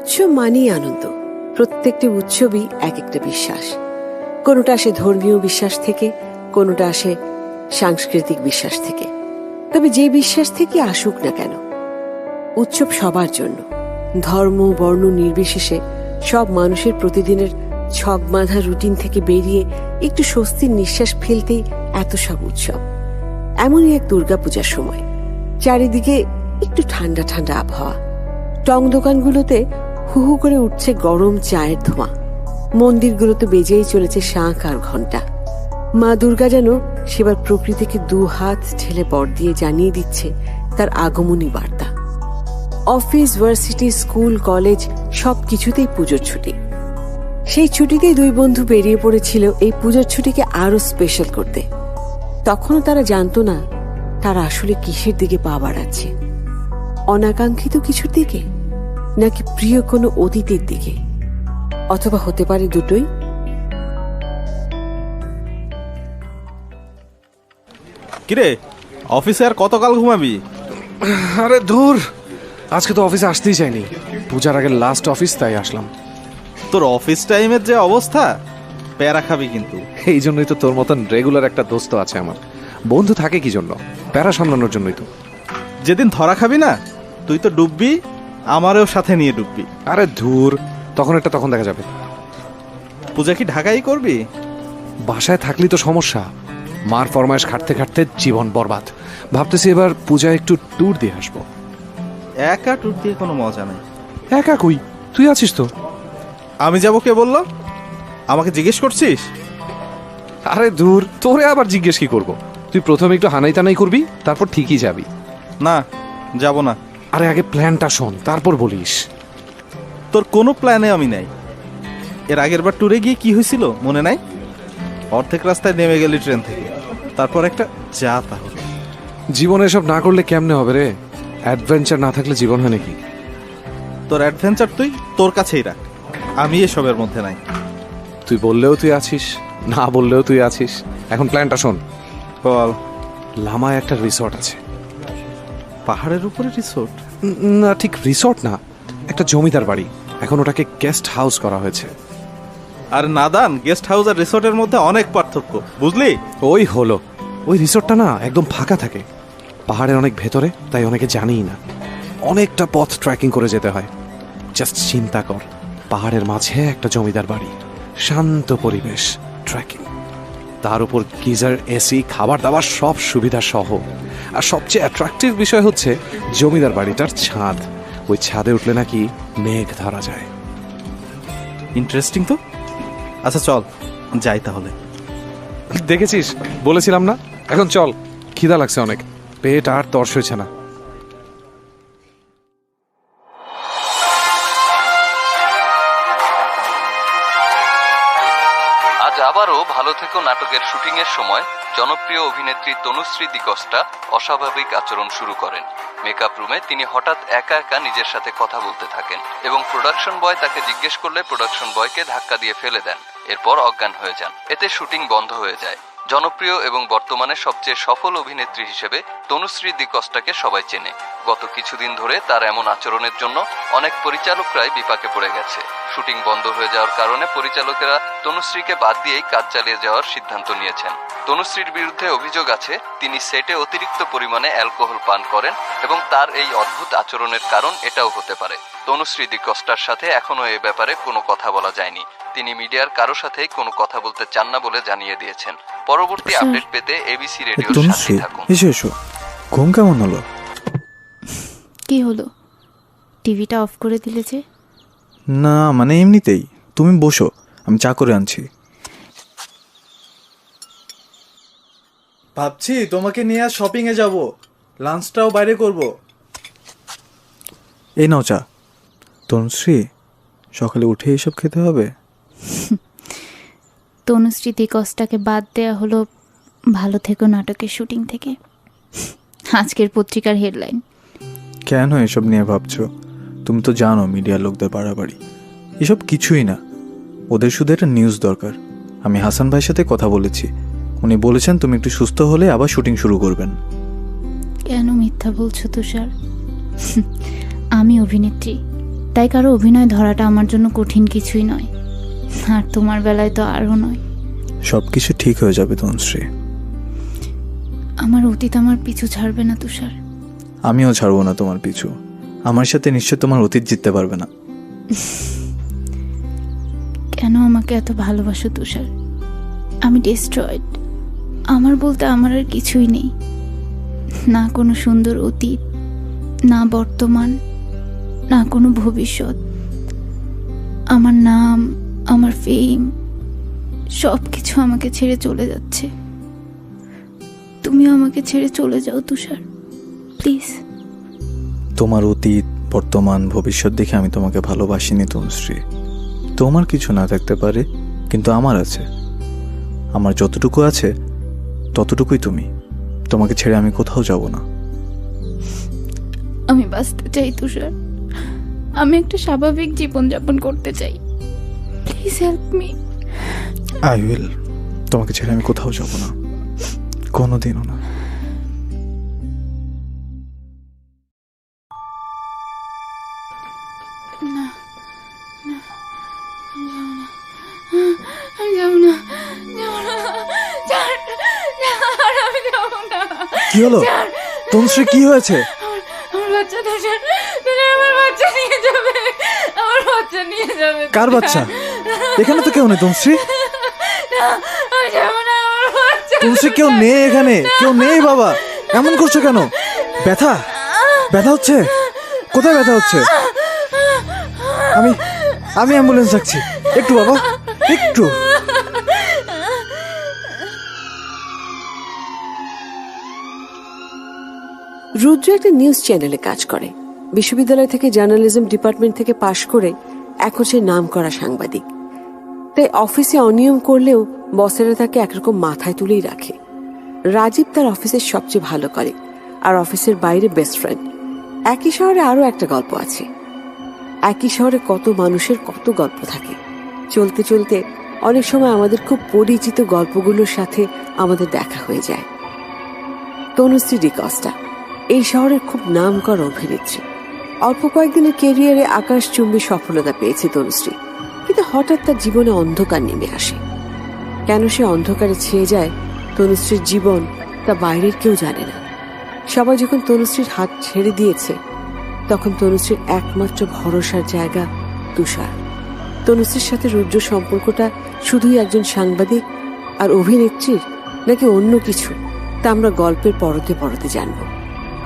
উৎসব মানেই আনন্দ। প্রত্যেকটি উৎসবই এক একটা বিশ্বাস। কোনোটা আসে ধর্মীয় বিশ্বাস থেকে, কোনোটা আসে সাংস্কৃতিক বিশ্বাস থেকে। তবে যে বিশ্বাস থেকে আসুক না কেন, উৎসব সবার জন্য। ধর্ম বর্ণ নির্বিশেষে সব মানুষের প্রতিদিনের ছক বাঁধা রুটিন থেকে বেরিয়ে একটু স্বস্তির নিঃশ্বাস ফেলতেই এত সব উৎসব। এমনই এক দুর্গাপূজার সময় চারিদিকে একটু ঠান্ডা ঠান্ডা আবহাওয়া। টং দোকানগুলোতে হু হু করে উঠছে গরম চায়ের ধোঁয়া। মন্দিরগুলোতে বেজেই চলেছে শাঁখ আর ঘণ্টা। মা দুর্গা যেন সেবার প্রকৃতিকে দু হাত ঠেলে বর দিয়ে জানিয়ে দিচ্ছে তার আগমনী বার্তা। অফিস, ভার্সিটি, স্কুল, কলেজ সবকিছুতেই পুজোর ছুটি। সেই ছুটিতেই দুই বন্ধু বেরিয়ে পড়েছিল এই পুজোর ছুটিকে আরো স্পেশাল করতে। তখনও তারা জানতো না তারা আসলে কিসের দিকে পা বাড়াচ্ছে, অনাকাঙ্ক্ষিত কিছুর দিকে নাকি প্রিয় কোনো অতীতের দিকে, অথবা হতে পারে দুটোই। কিরে, অফিসে আর কতকাল ঘুমাবি? আরে ধুর, আজকে তো অফিসে আসতেই চাইনি। পূজার আগে লাস্ট অফিস, তাই আসলাম। তোর অফিস টাইমের যে অবস্থা, প্যারা খাবি কিন্তু। এই জন্যই তো তোর মতন রেগুলার একটা দোস্ত আছে আমার। বন্ধু থাকে কি জন্য? প্যারা সামলানোর জন্যই তো। যেদিন ধরা খাবি না, তুই তো ডুববি, আমারও সাথে নিয়ে ডুববি। আরে ধুর, তখন দেখা যাবে। পূজা কি ঢাকাই করবি? বাসায় থাকলি তো সমস্যা। মার ফরমায়েশ খাটতে খাটতে জীবন বরবাদ। ভাবতেছি এবার পূজা একটু ট্যুর দিয়ে আসবো। একা ট্যুর দিয়ে কোনো মজা নেই। একা কই, তুই আছিস তো। আমি যাব কে বললো? আমাকে জিজ্ঞেস করছিস? আরে দূর, তোরে আবার জিজ্ঞেস কি করবো? তুই প্রথমে একটু হানাই টানাই করবি, তারপর ঠিকই যাবি। না, যাব না। আরে আগে প্ল্যানটা শোন, তারপর বলিস। তোর কোনো প্ল্যানে আমি নাই। এর আগের বার ট্যুরে গিয়ে কি হয়েছিল মনে নাই? অর্ধেক রাস্তায় নেমে গেলি ট্রেন থেকে, তারপর একটা যা তাহলে। জীবনে এসব না করলে কেমনে হবে রে? অ্যাডভেঞ্চার না থাকলে জীবন হয় নাকি? তোর অ্যাডভেঞ্চার তুই তোর কাছেই রাখ, আমি এসবের মধ্যে নাই। তুই বললেও তুই আছিস, না বললেও তুই আছিস। এখন প্ল্যানটা শোন। বল। লামায় একটা রিসর্ট আছে। পাহাড়ের উপরে রিসোর্ট? না, ঠিক রিসর্ট না, একটা জমিদার বাড়ি। এখন ওটাকে গেস্ট হাউস করা হয়েছে। আর নাদান, গেস্ট হাউস আর রিসোর্টের মধ্যে অনেক পার্থক্য, বুঝলি? ওই হলো, ওই রিসর্টটা না একদম ফাঁকা থাকে, পাহাড়ের অনেক ভেতরে, তাই অনেকে জানেই না। অনেকটা পথ ট্রেকিং করে যেতে হয়। জাস্ট চিন্তা কর, পাহাড়ের মাঝে একটা জমিদার বাড়ি, শান্ত পরিবেশ, ট্রেকিং, তার উপর গিজার, এসি, খাবার দাবার সব সুবিধা সহ। আর সবচেয়ে অ্যাট্রাকটিভ বিষয় হচ্ছে জমিদার বাড়িটার ছাদ। ওই ছাদে উঠলে নাকি মেঘ ধরা যায়। ইন্টারেস্টিং তো। আচ্ছা চল যাই তাহলে। দেখেছিস, বলেছিলাম না। এখন চল, খিদা লাগছে অনেক, পেট আর তর্স হয়েছে না। আজ আবারও ভালো থেকো নাটকের শুটিং এর সময় জনপ্রিয় অভিনেত্রী তনুশ্রী দিকস্টা অস্বাভাবিক আচরণ শুরু করেন। মেকআপ রুমে তিনি হঠাৎ একা একা নিজের সাথে কথা বলতে থাকেন এবং প্রোডাকশন বয় তাকে জিজ্ঞেস করলে প্রোডাকশন বয়কে ধাক্কা দিয়ে ফেলে দেন। এরপর অজ্ঞান হয়ে যান। এতে শুটিং বন্ধ হয়ে যায়। জনপ্রিয় এবং বর্তমানে সবচেয়ে সফল অভিনেত্রী হিসেবে তনুশ্রী দিকস্টাকে সবাই চেনে। গত কিছুদিন ধরে তার এমন আচরণের জন্য অনেক পরিচালকরাই বিপাকে পড়ে গেছে। শুটিং বন্ধ হয়ে যাওয়ার কারণে পরিচালকেরা তনুশ্রীকে বাদ দিয়েই কাজ চালিয়ে যাওয়ার সিদ্ধান্ত নিয়েছেন। তনুশ্রীর বিরুদ্ধে অভিযোগ আছে তিনি সেটে অতিরিক্ত পরিমাণে অ্যালকোহল পান করেন এবং তার এই অদ্ভুত আচরণের কারণ এটাও হতে পারে। তনুশ্রী দিকস্টার সাথে এখনো এ ব্যাপারে কোনো কথা বলা যায়নি। তিনি মিডিয়ার কারো সাথেই কোনো কথা বলতে চান না বলে জানিয়ে দিয়েছেন। পরবর্তী আপডেট পেতে এবিসি রেডিওর সাথে থাকুন। এসো, ঘুম কেমন হলো? কি হলো, টিভিটা অফ করে দিলে যে? না মানে এমনিতেই। তুমি বসো, আমি চা করে আনছি। ভাবছি তোমাকে নিয়ে আজ শপিং এ যাব, লাঞ্চটাও বাইরে করব। এই নাও চা। তনুশ্রী, সকালে উঠে এসব খেতে হবে? তনুশ্রী দিকস্টাকে বাদ দেয়া হলো ভালো থেকো নাটকের শুটিং থেকে। আজকের পত্রিকার হেডলাইন। কেন এসব নিয়ে ভাবছো? তুমি তো জানো মিডিয়ার লোকদের বাড়াবাড়ি। এসব কিছুই না, ওদের শুধু একটা নিউজ দরকার। আমি হাসান ভাইয়ের সাথে কথা বলেছি, উনি বলেছেন তুমি একটু সুস্থ হলে আবার শুটিং শুরু করবেন। কেন মিথ্যা বলছো তুষার? আমি অভিনেত্রী, তাই কারো অভিনয় ধরাটা আমার জন্য কঠিন কিছুই নয়, আর তোমার বেলায় তো আরও নয়। সব কিছু ঠিক হয়ে যাবে তনুশ্রী। আমার অতীত আমার পিছু ছাড়বে না তুষার। আমিও ছাড়বো না তোমার পিছু। আমার সাথে নিশ্চয় তোমার অতীত জিততে পারবে না। কেন আমাকে এত ভালোবাসো তুষার? আমি ডিস্ট্রয়েড। আমার বলতে আমার আর কিছুই নেই, না কোনো সুন্দর অতীত, না বর্তমান, না কোনো ভবিষ্যৎ। আমার নাম, আমার ফেম, সব কিছু আমাকে ছেড়ে চলে যাচ্ছে। তুমিও আমাকে ছেড়ে চলে যাও তুষার, প্লিজ। তোমার অতীত, বর্তমান, ভবিষ্যৎ দেখে আমি তোমাকে ভালোবাসিনি তনুশ্রী। তোমার কিছু না থাকতে পারে, কিন্তু আমার আছে। আমার যতটুকু আছে ততটুকুই তুমি। তোমাকে ছেড়ে আমি কোথাও যাব না। আমি বাঁচতে চাই তুষার, আমি একটা স্বাভাবিক জীবনযাপন করতে চাই। Please help me. I will. তোমাকে ছেড়ে আমি কোথাও যাব না, কোনোদিনও না। আমি যাবো না, যাবো না, ছাড়, ছাড়, আমি যাবো না। কি হলো তনুশ্রী, কি হয়েছে? আমার বাচ্চা তুষার, তুষার আমার বাচ্চা নিয়ে যাবে, আমার বাচ্চা নিয়ে যাবে। কার বাচ্চা? এখানে তো কেউ নেই তনুশ্রী। না, আমি যাবো না, আমার বাচ্চা। তনুশ্রী, কেউ নেই এখানে, কেউ নেই বাবা। এমন করছো কেন? ব্যথা ব্যথা হচ্ছে? কোথায় ব্যথা হচ্ছে? আমি আমি অ্যাম্বুলেন্স ডাকছি। একটু বাবা, একটু। রুদ্র একটা নিউজ চ্যানেলে কাজ করে। বিশ্ববিদ্যালয় থেকে জার্নালিজম ডিপার্টমেন্ট থেকে পাশ করে এখন সে নাম করা সাংবাদিক। তাই অফিসে অনিয়ম করলেও বসেরা তাকে একরকম মাথায় তুলেই রাখে। রাজীব তার অফিসের সবচেয়ে ভালো করে, আর অফিসের বাইরে বেস্ট ফ্রেন্ড। একই শহরে আরো একটা গল্প আছে। একই শহরে কত মানুষের কত গল্প থাকে। চলতে চলতে অনেক সময় আমাদের খুব পরিচিত গল্পগুলোর সাথে আমাদের দেখা হয়ে যায়। তনুশ্রী ডিকস্টা এই শহরের খুব নামকরা অভিনেত্রী। অল্প কয়েকদিনের ক্যারিয়ারে আকাশচুম্বী সফলতা পেয়েছে তনুশ্রী, কিন্তু হঠাৎ তার জীবনে অন্ধকার নেমে আসে। কেন সে অন্ধকারে ছেয়ে যায় তনুশ্রীর জীবন, তা বাইরের কেউ জানে না। সবাই যখন তনুশ্রীর হাত ছেড়ে দিয়েছে, তখন তনুশ্রীর একমাত্র ভরসার জায়গা তুষার। তনুশ্রীর সাথে রুদ্র সম্পর্কটা শুধুই একজন সাংবাদিক আর অভিনেত্রীর, নাকি অন্য কিছু, তা আমরা গল্পের পরতে পরতে জানব।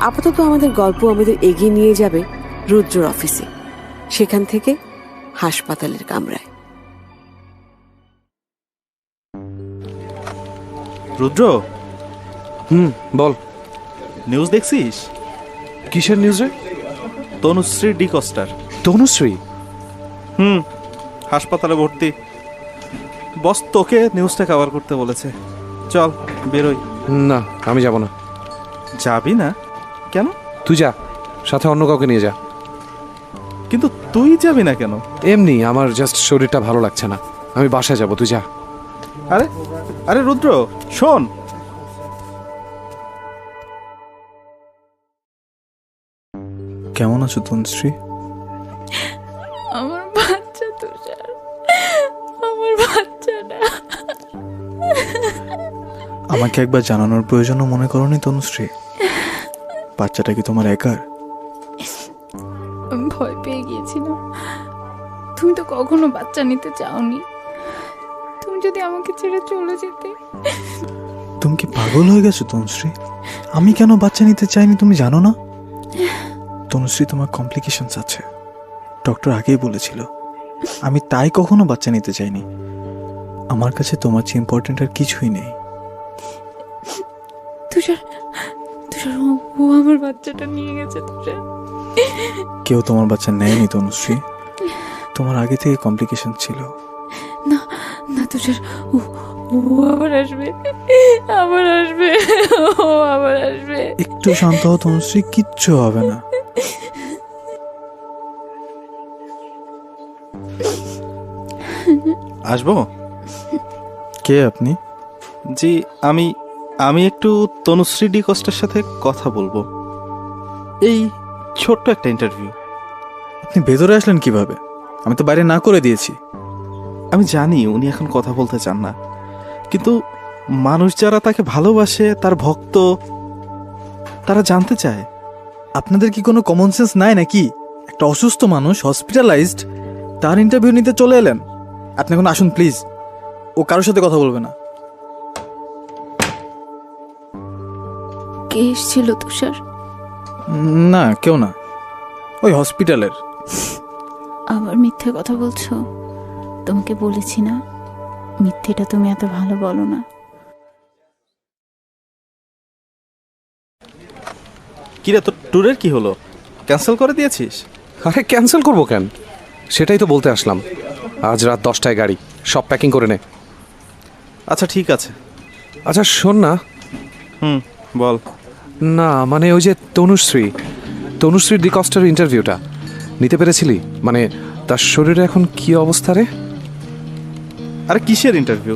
আপাতত আমাদের গল্প আমাদের এগিয়ে নিয়ে যাবে রুদ্রর অফিসে, সেখান থেকে হাসপাতালের কামরায়। রুদ্র, বল। নিউজ দেখছিস? কিসের নিউজ রে? তনুশ্রী ডিকস্টার। তনুশ্রী? হাসপাতালে ভর্তি। বস তোকে নিউজটা কভার করতে বলেছে। চল বেরোই। না, আমি যাব না। যাবি না কেন? তুই যা, সাথে অন্য কাউকে নিয়ে যা। কিন্তু তুই যাবি না কেন? এমনি আমার জাস্ট শরীরটা ভালো লাগছে না, আমি বাসায় যাব, তুই যা। আরে আরে রুদ্র, শোন। কেমন আছো তনুশ্রী? আমার বাচ্চা তুষার, আমার বাচ্চাটা। আমাকে একবার জানানোর প্রয়োজনও মনে করোনি তনুশ্রী? বাচ্চাটা কি তোমার একার? আমি ভয় পেয়ে গিয়েছিলাম। তুমি তো কখনো বাচ্চা নিতে চাওনি। তুমি যদি আমাকে ছেড়ে চলে যেতে। তুমি কি পাগল হয়ে গেছো তনুশ্রী? আমি কেন বাচ্চা নিতে চাইনি তুমি জানো না? তনুশ্রী, তোমার কমপ্লিকেশনস আছে, ডক্টর আগেই বলেছিল। আমি তাই কখনো বাচ্চা নিতে চাইনি। আমার কাছে তোমার চেয়ে ইম্পর্টেন্ট আর কিছুই নেই। তুষার, তুষার, ও আমার বাচ্চাটা নিয়ে গেছে। তুষার, কেউ তোমার বাচ্চা নেয়নি তনুশ্রী, তোমার আগে থেকে কমপ্লিকেশন ছিল। না না তুষার, ও ও আবার আসবে, আবার আসবে, ও আবার আসবে। একটু শান্ত হও তনুশ্রী, কিচ্ছু হবে না। আসবো? কে আপনি? জি, আমি একটু তনুশ্রী ডিকস্টার সাথে কথা বলবো। এই ছোট্ট একটা ইন্টারভিউ। আপনি ভেতরে আসলেন কিভাবে? আমি তো বাইরে না করে দিয়েছি। আমি জানি উনি এখন কথা বলতে চান না, কিন্তু মানুষ যারা তাকে ভালোবাসে, তার ভক্ত, তারা জানতে চায়। আপনাদের কি কোনো কমন সেন্স নাই নাকি? একটা অসুস্থ মানুষ হসপিটালাইজড, তার ইন্টারভিউ নিতে চলে এলেন। আপনি এখন আসুন প্লিজ, ও কারোর সাথে কথা বলবে না। কে এসেছিল তুষার? না, কেউ না, ওই হসপিটালের। আবার মিথ্যে কথা বলছো? তোমাকে বলেছি না, মিথ্যেটা তুমি এত ভালো বলো না। কিরে, তোর ট্যুরের কি হলো? ক্যান্সেল করে দিয়েছিস? আরে ক্যান্সেল করবো কেন, সেটাই তো বলতে আসলাম। আজ রাত 10টায় গাড়ি, সব প্যাকিং করে নে। আচ্ছা ঠিক আছে। আচ্ছা শোন না, বল। না মানে ওই যে তনুশ্রীর ডিকস্টার ইন্টারভিউটা নিতে পেরেছিলি? মানে তার শরীরে এখন কি অবস্থা রে? আরে কিসের ইন্টারভিউ?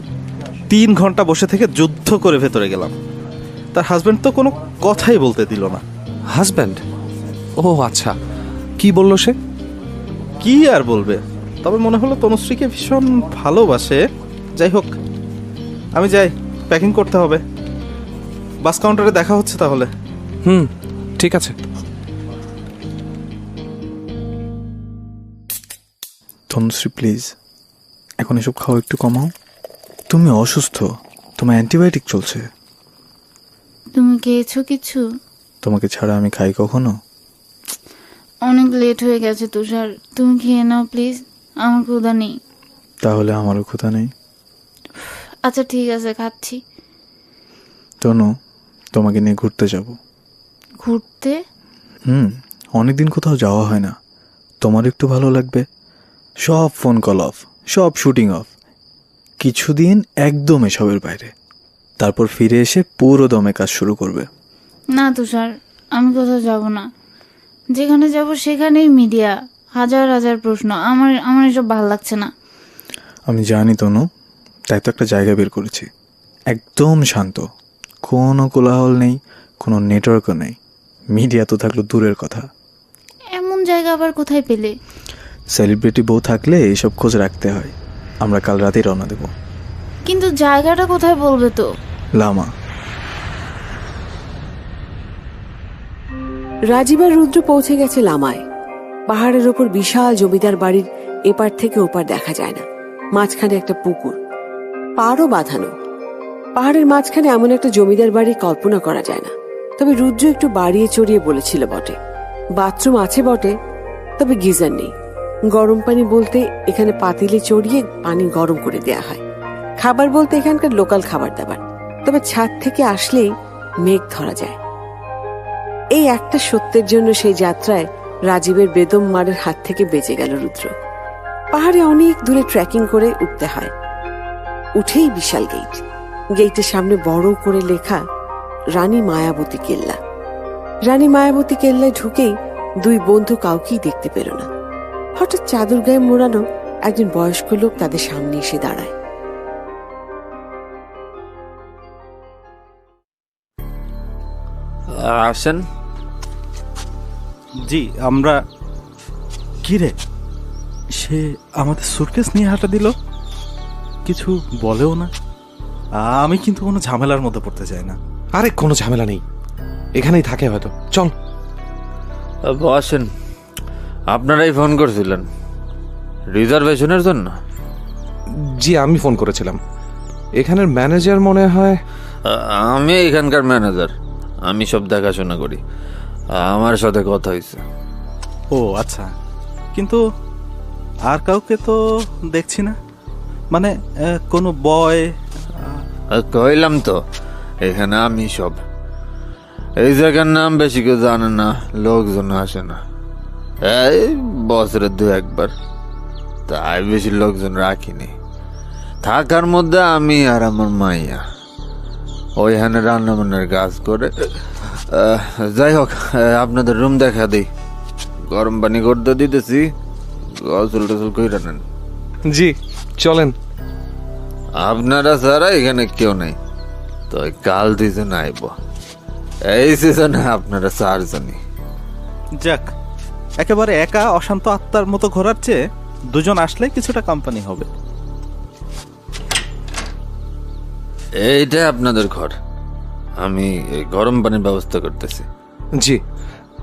3 ঘন্টা বসে থেকে যুদ্ধ করে ভেতরে গেলাম। তার হাজবেন্ড তো কোনো কথাই বলতে দিল না। হাজব্যান্ড? ও আচ্ছা, কি বললো সে? কি আর বলবে, তবে মনে হলো তনুশ্রীকে ভীষণ ভালোবাসে। যাই হোক, আমি যাই, প্যাকিং করতে হবে। বাস কাউন্টারে দেখা হচ্ছে তাহলে। ঠিক আছে। তনুশ্রী প্লিজ, এখন এসব খাওয়া একটু কমাও। তুমি অসুস্থ, তোমার অ্যান্টিবায়োটিক চলছে। তুমি খেয়েছো কিছু? তোমাকে ছাড়া আমি খাই কখনো? অনেক লেট হয়ে গেছে তুষার, তুমি খেয়ে নাও প্লিজ, আমার ক্ষুধা নেই। তাহলে আমারও ক্ষুধা নেই। আচ্ছা ঠিক আছে, খাচ্ছি। তনু, তোমাকে নিয়ে ঘুরতে যাব। ঘুরতে? অনেকদিন কোথাও যাওয়া হয় না, তোমার একটু ভালো লাগবে। সব ফোন কল অফ, সব শুটিং অফ, কিছুদিন একদম এসবের বাইরে, তারপর ফিরে এসে পুরো দমে কাজ শুরু করবে। না তুষার, আমি কোথাও যাব না। যেখানে যাব সেখানেই মিডিয়া, হাজার হাজার প্রশ্ন। আমার এসব ভালো লাগছে না। আমি জানি তনু, তাই তো একটা জায়গা বের করেছি, একদম শান্ত, কোনো কোলাহল নেই, কোনো নেটওয়ার্কও নেই। মিডিয়া তো থাকলো দূরের কথা। এমন জায়গা আবার কোথায় পেলে? সেলিব্রিটি বউ থাকলে এইসব খোঁজ রাখতে হয়। আমরা কাল রাতেই রওনা দেব। কিন্তু জায়গাটা কোথায় বলবে তো? লামা। রাজীব আর রুদ্র পৌঁছে গেছে লামায়। পাহাড়ের ওপর বিশাল জমিদার বাড়ির এপার থেকে ওপার দেখা যায় না। মাঝখানে একটা পুকুর, পাড়ও বাঁধানো। পাহাড়ের মাঝখানে এমন একটা জমিদার বাড়ি কল্পনা করা যায় না। তবে রুদ্র একটু বাড়িয়ে চড়িয়ে বলেছিল বটে। বাথরুম আছে বটে, তবে গিজার নেই। গরম পানি বলতে এখানে পাতিলে চড়িয়ে পানি গরম করে দেয়া হয়। খাবার বলতে এখানকার লোকাল খাবার দাবার, তবে ছাদ থেকে আসলেই মেঘ ধরা যায়। এই একটা সত্যের জন্য সেই যাত্রায় রাজীবের বেদম মারের হাত থেকে বেঁচে গেল রুদ্র। পাহাড়ে অনেক দূরে ট্রেকিং করে উঠতে হয়। উঠেই বিশাল গেট, গেটের সামনে বড় করে লেখা রানী মায়াবতী কেল্লা। রানী মায়াবতী কেল্লায় ঢুকেই দুই বন্ধু কাউকেই দেখতে পেল না। হঠাৎ চাদর গায়ে মোড়ানো একজন বয়স্ক লোক তাদের সামনে এসে দাঁড়ায়। আসেন। জি, আমরা। কি রে, সে আমাদের সুটকেস নিয়ে হাঁটা দিল, কিছু বলেও না। আমি কিন্তু কোনো ঝামেলার মধ্যে পড়তে চাই না। আরে কোনো ঝামেলা নেই, এখানেই থাকে হয়তো। চল বসেন। আপনারাই ফোন করছিলেন রিজার্ভেশনের জন্য? জি, আমি ফোন করেছিলাম। এখানের ম্যানেজার মনে হয়। আমি এখানকার ম্যানেজার, আমি সব দেখাশোনা করি। আমার সাথে কথা হয়েছে। ও আচ্ছা, কিন্তু আর কাউকে তো দেখছি না। মানে কোনো বয়? কইলাম তো, এখানে আমি সব। এই জায়গার নাম বেশি কেউ জানে না, লোকজন আসে না। এই বছরে 2-1 তাই বেশি লোকজন রাখিনি। থাকার মধ্যে আমি আর আমার মাইয়া ওইখানে রান্না বান্নার কাজ করে। যাই হোক, আপনাদের রুম দেখা দিই। গরম পানি করতে দিতেছি, গোসল টোসল কইরা নেন। জি চলেন। আপনারা ছাড়া এখানে কেউ নেই, তো কাল 2 জন আইব। এই সিজনে আপনারা 4 জনই। যাক, একেবারে একা অশান্ত আত্মার মতো ঘোরার চেয়ে দুজন আসলে কিছুটা কোম্পানি হবে। এইটা আপনাদের ঘর, আমি এই গরম পানির ব্যবস্থা করতেছি। জি,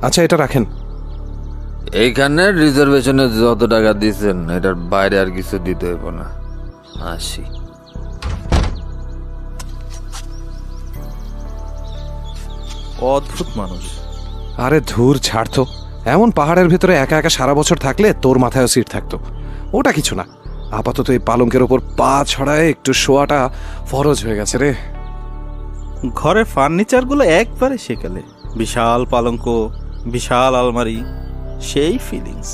আচ্ছা এটা রাখেন। এইখানে রিজার্ভেশনে যত টাকা দিয়েছেন এটার বাইরে আর কিছু দিতে হইব না। আসি। অদ্ভুত মানুষ। আরে ধুর ছাড় তো, এমন পাহাড়ের ভেতরে একা একা সারা বছর থাকলে তোর মাথায়ও সিট থাকতো। ওটা কিছু না, আপাতত এই পালঙ্কের ওপর পা ছড়ায় একটু শোয়াটা ফরজ হয়ে গেছে রে। ঘরের ফার্নিচারগুলো একবারে সেকালে, বিশাল পালঙ্ক, বিশাল আলমারি, সেই ফিলিংস।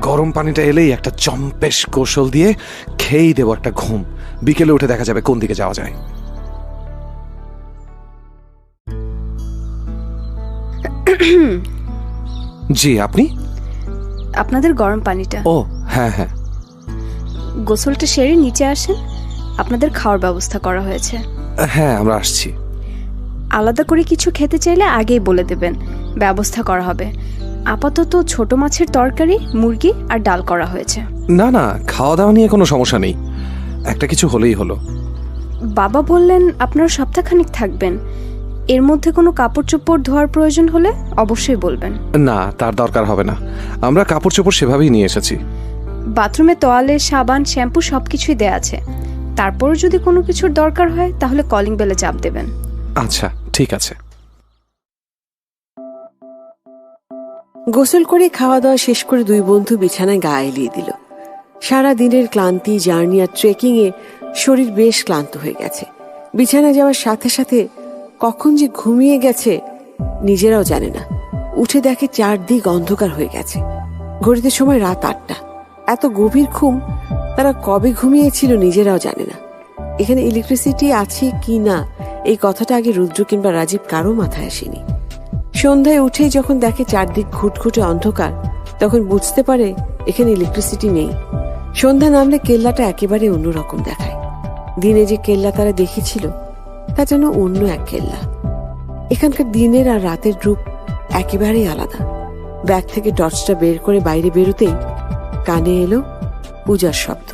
গরম পানিটা এলেই একটা চম্পেশ কৌশল দিয়ে খেয়েই দেবো একটা ঘুম। বিকেলে উঠে দেখা যাবে কোন দিকে যাওয়া যায়। জি, আপনি? আপনাদের গরম পানিটা। ও হ্যাঁ হ্যাঁ, গোসলটা সেরে নিচে আসেন, আপনাদের খাওয়ার ব্যবস্থা করা হয়েছে। হ্যাঁ আমরা আসছি। আলাদা করে কিছু খেতে চাইলে আগেই বলে দেবেন, ব্যবস্থা করা হবে। আপাতত ছোট মাছের তরকারি, মুরগি আর ডাল করা হয়েছে। না না, খাওয়া দাওয়া নিয়ে কোনো সমস্যা নেই, একটা কিছু হলেই হলো। বাবা বললেন আপনারা সপ্তাহখানিক থাকবেন, এর মধ্যে কোনো কাপড় চোপড় ধোয়ার প্রয়োজন হলে অবশ্যই বলবেন। না, তার দরকার হবে না, আমরা কাপড় চোপড় সেভাবেই নিয়ে এসেছি। বাথরুমে তোয়ালে, সাবান, শ্যাম্পু সবকিছুই দেয়া আছে। তারপর যদি কোনো কিছুর দরকার হয় তাহলে কলিং বেলে চাপ দেবেন। আচ্ছা ঠিক আছে। গোসল করে খাওয়া দাওয়া শেষ করে দুই বন্ধু বিছানায় গা এলিয়ে দিল। সারা দিনের ক্লান্তি, জার্নি আর ট্রেকিং এ শরীর বেশ ক্লান্ত হয়ে গেছে। বিছানায় যাওয়ার সাথে সাথে কখন যে ঘুমিয়ে গেছে নিজেরাও জানে না। উঠে দেখে চারদিক অন্ধকার হয়ে গেছে। ঘড়িতে সময় রাত 8টা। এত গভীর ঘুম তারা কবে ঘুমিয়েছিল নিজেরাও জানে না। এখানে ইলেকট্রিসিটি আছে কি না এই কথাটা আগে রুদ্র কিংবা রাজীব কারো মাথায় আসেনি। সন্ধ্যায় উঠেই যখন দেখে চারদিক ঘুটঘুটে অন্ধকার, তখন বুঝতে পারে এখানে ইলেকট্রিসিটি নেই। সন্ধ্যা নামলে কেল্লাটা একেবারে অন্যরকম দেখায়। দিনে যে কেল্লা তারা দেখেছিল তা যেন অন্য এক কেল্লা। এখানকার দিনের আর রাতের রূপ একেবারেই আলাদা। ব্যাগ থেকে টর্চটা বের করে বাইরে বেরোতেই কানে এলো পূজার শব্দ।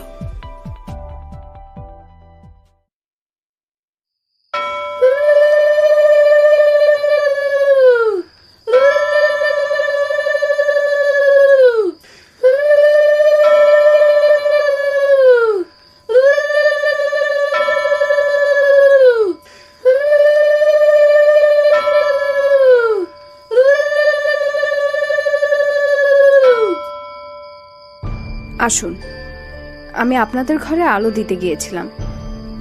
আসুন, আমি আপনাদের ঘরে আলো দিতে গিয়েছিলাম,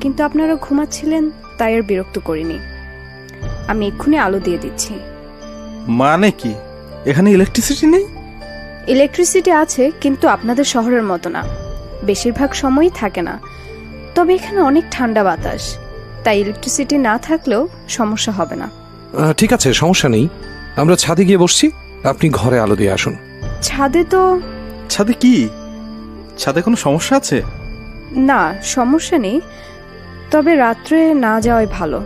কিন্তু আপনারা ঘুমাচ্ছিলেন তাই আর বিরক্ত করিনি। আমি এক্ষুনি আলো দিয়ে দিচ্ছি। মানে কি, এখানে ইলেকট্রিসিটি নেই? ইলেকট্রিসিটি আছে, কিন্তু আপনাদের শহরের মতো না, বেশিরভাগ সময়ই থাকে না। তবে এখানে অনেক ঠান্ডা বাতাস, তাই ইলেকট্রিসিটি না থাকলেও সমস্যা হবে না। ঠিক আছে, সমস্যা নেই, আমরা ছাদে গিয়ে বসছি, আপনি ঘরে আলো দিয়ে আসুন। ছাদে তো... ছাদে কি? ছাদে কোনো সমস্যা আছে? না, সমস্যা নেই, তবে রাত্রে না যাওয়াই ভালো।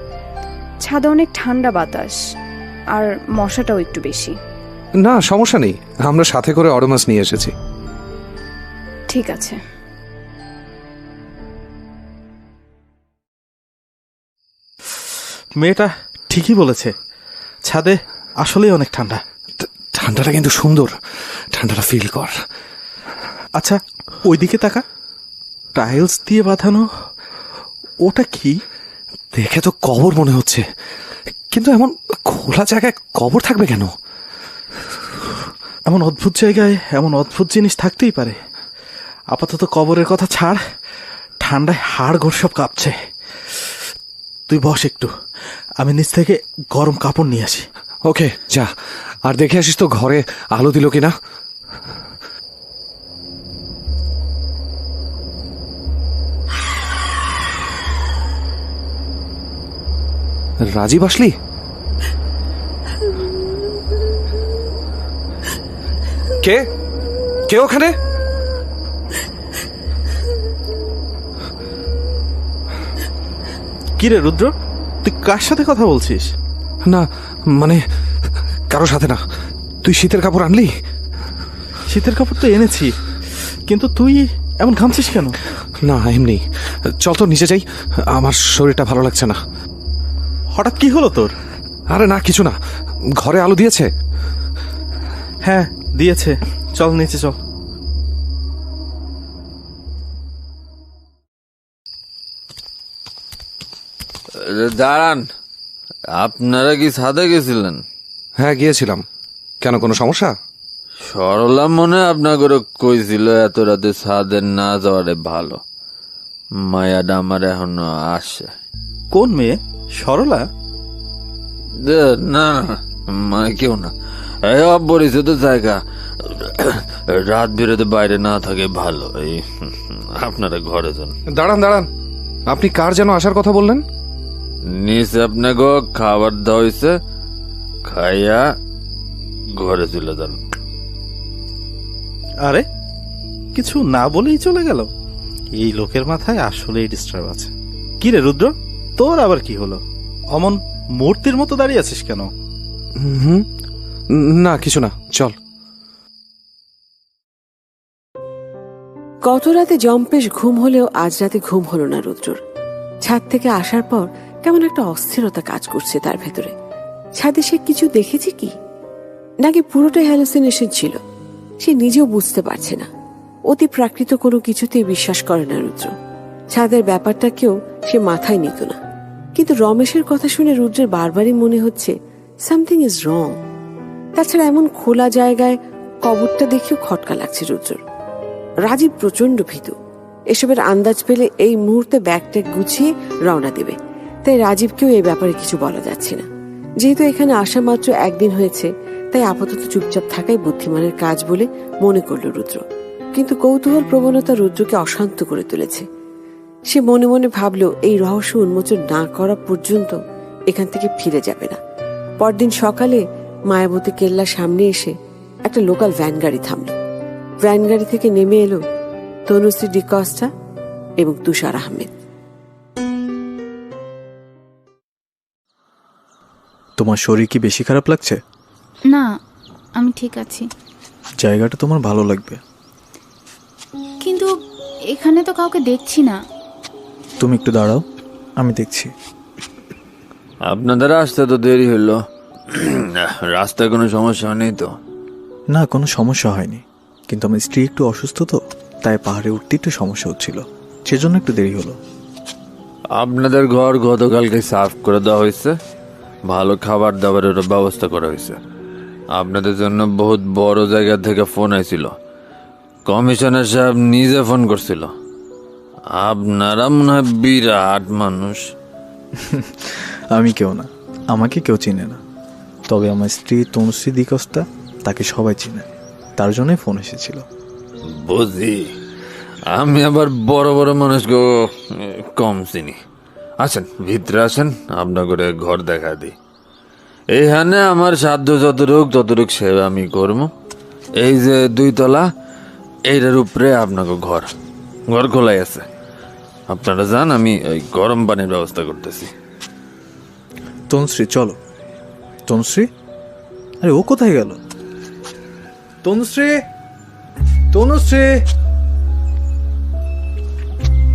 ছাদে অনেক ঠান্ডা বাতাস আর মশাটাও একটু বেশি। না সমস্যা নেই, আমরা সাথে করে অডোমাস নিয়ে এসেছি। ঠিক আছে। মেয়েটা ঠিকই বলেছে, ছাদে আসলেই অনেক ঠান্ডা। ঠান্ডাটা কিন্তু সুন্দর, ঠান্ডাটা ফিল কর। আচ্ছা ওইদিকে তাকা, টাইলস দিয়ে বাঁধানো, ওটা কি? দেখে তো কবর মনে হচ্ছে, কিন্তু এমন খোলা জায়গায় কবর থাকবে কেন? এমন অদ্ভুত জায়গায় এমন অদ্ভুত জিনিস থাকতেই পারে। আপাতত কবরের কথা ছাড়, ঠান্ডায় হাড় ঘর সব কাঁপছে। তুই বস একটু, আমি নিচ থেকে গরম কাপড় নিয়ে আসি। ওকে যা, আর দেখে আসিস তো ঘরে আলো দিল কিনা। রাজীব আসলি? কে কে ওখানে? কি রে রুদ্র, তুই কার সাথে কথা বলছিস? না মানে কারো সাথে না। তুই শীতের কাপড় আনলি? শীতের কাপড় তো এনেছি, কিন্তু তুই এমন ঘামছিস কেন? না এমনি, চল তো নিচে যাই, আমার শরীরটা ভালো লাগছে না। হঠাৎ কি হলো তোর? আরে না, কিছু না। ঘরে আলো দিয়েছে? হ্যাঁ দিয়েছে, চল নিচে চল। দাঁড়ান, আপনারা কি ছাদে গেছিলেন? হ্যাঁ গিয়েছিলাম। কেন, কোনো সমস্যা? সরলা মনে আপনাকে কইছিল এত রাতে ছাদে না যাওয়ারে ভালো। মায়াটা আমার এখনো আসে। কোন মেয়ে? সরলা? না না, মানে কেউ না, এই অপরিচিত জায়গা, রাত বেরোতে বাইরে না থাকে ভালো। এই আপনারা ঘরে যান। দাঁড়ান দাঁড়ান, আপনি কার যেন আসার কথা বললেন? নিচে আপনাকে খাবার দেওয়া হয়েছে, খাইয়া ঘরে চলে যান। আরে কিছু না বলেই চলে গেল। এই লোকের মাথায় আসলেই ডিস্টার্ব আছে। কি রে রুদ্র, তোর আবার কি হলো? অমন মূর্তির মতো দাঁড়িয়ে আছিস কেন? হুম, না কিছু না, চল। গত রাতে জম্পেশ ঘুম হলেও আজ রাতে ঘুম হলো না রুদ্রর। ছাদ থেকে আসার পর কেমন একটা অস্থিরতা কাজ করছে তার ভেতরে। ছাদে সে কিছু দেখেছে কি, নাকি পুরোটাই হ্যালুসিনেশন ছিল, সে নিজেও বুঝতে পারছে না। অতি প্রাকৃত কোনো কিছুতেই বিশ্বাস করে না রুদ্র। ছাদের ব্যাপারটাকেও সে মাথায় নিত না, কিন্তু রমেশের কথা শুনে রুদ্রের বারবারই মনে হচ্ছে সামথিং ইজ রং। তাছাড়া এমন খোলা জায়গায় কবরটা দেখেও খটকা লাগছে রুদ্রর। রাজীব প্রচন্ড ভীতু। এসবের আন্দাজ পেলে এই মুহূর্তে ব্যাগ ট্যাগ গুছিয়ে রওনা দেবে, তাই রাজীবকেও এই ব্যাপারে কিছু বলা যাচ্ছে না। যেহেতু এখানে আসা মাত্র একদিন হয়েছে, তাই আপাতত চুপচাপ থাকাই বুদ্ধিমানের কাজ বলে মনে করল রুদ্র। কিন্তু কৌতূহল প্রবণতা রুদ্রকে অশান্ত করে তুলেছে। সে মনে মনে ভাবল এই রহস্য উন্মোচন না করা পর্যন্ত এখান থেকে ফিরে যাবে না। পরদিন সকালে মায়াবতী কেল্লার সামনে এসে একটা লোকাল ভ্যান গাড়ি থামল। ভ্যান গাড়ি থেকে নেমে এলো তনুশ্রী ডিকস্টা এবং তুষার আহমেদ। তোমার শরীর কি বেশি খারাপ লাগছে? না, আমি ঠিক আছি। জায়গাটা তোমার ভালো লাগবে। কিন্তু এখানে তো কাউকে দেখছি না। তুমি একটু দাঁড়াও, আমি দেখছি। আপনাদের আসতে তো দেরি হলো, রাস্তায় কোনো সমস্যা নেই তো? না, কোনো সমস্যা হয়নি, কিন্তু আমার স্ত্রী একটু অসুস্থ তো, তাই পাহাড়ে উঠতে একটু সমস্যা হচ্ছিল, সেজন্য একটু দেরি হলো। আপনাদের ঘর গতকালকে সাফ করে দেওয়া হয়েছে, ভালো খাবার দাবারের ব্যবস্থা করা হয়েছে। আপনাদের জন্য বহুত বড় জায়গা থেকে ফোন আইছিল, কমিশনার সাহেব নিজে ফোন করছিল। আপনারা মনে হয় বিরাট মানুষ। আমি কেউ না, আমাকে কেউ চিনে না, তবে আমার স্ত্রী তনুশ্রী দিকস্তা, তাকে সবাই চিনে, তার জন্যই ফোন এসেছিল। বুঝি, আমি আবার বড় বড় মানুষকে কম চিনি। আসেন ভিতরে আসেন, আপনাকে ঘর দেখা দিই। এইখানে আমার সাধ্য যতটুক সেবা আমি করবো। এই যে 2 তলা, এইটার উপরে আপনাকে ঘর খোলাই আছে। আপনারা যান, আমি ওই গরম পানির ব্যবস্থা করতেছি। তনুশ্রী চলো। তনুশ্রী, আরে ও কোথায় গেল? তনুশ্রী, তনুশ্রী,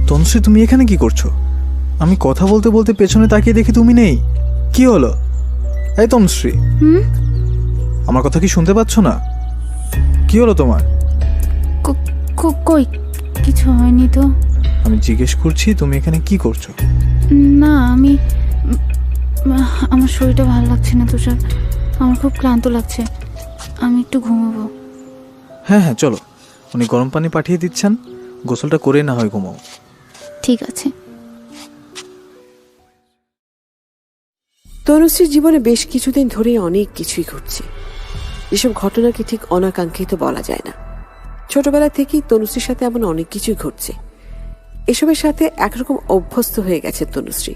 তনুশ্রী, তুমি এখানে কি করছো? আমি কথা বলতে বলতে পেছনে তাকিয়ে দেখি তুমি নেই। কি হলো? এই তনুশ্রী, আমার কথা কি শুনতে পাচ্ছ না? কি হলো তোমার? কই কিছু হয়নি তো। আমি জিজ্ঞেস করছি তুমি এখানে কি করছো? না, আমার শরীরটা ভালো লাগছে না তুষার, আমার খুব ক্লান্ত লাগছে, আমি একটু ঘুমাবো। হ্যাঁ হ্যাঁ চলো, উনি গরম পানি পাঠিয়ে দিচ্ছেন, গোসলটা করে না হয় ঘুমাও। ঠিক আছে। তনুশ্রীর জীবনে বেশ কিছুদিন ধরেই অনেক কিছুই ঘটছে। এসব ঘটনাকে ঠিক অনাকাঙ্ক্ষিত বলা যায় না। ছোটবেলা থেকেই তনুশ্রীর সাথে এমন অনেক কিছুই ঘটছে। এসবের সাথে একরকম অভ্যস্ত হয়ে গেছে তনুশ্রী।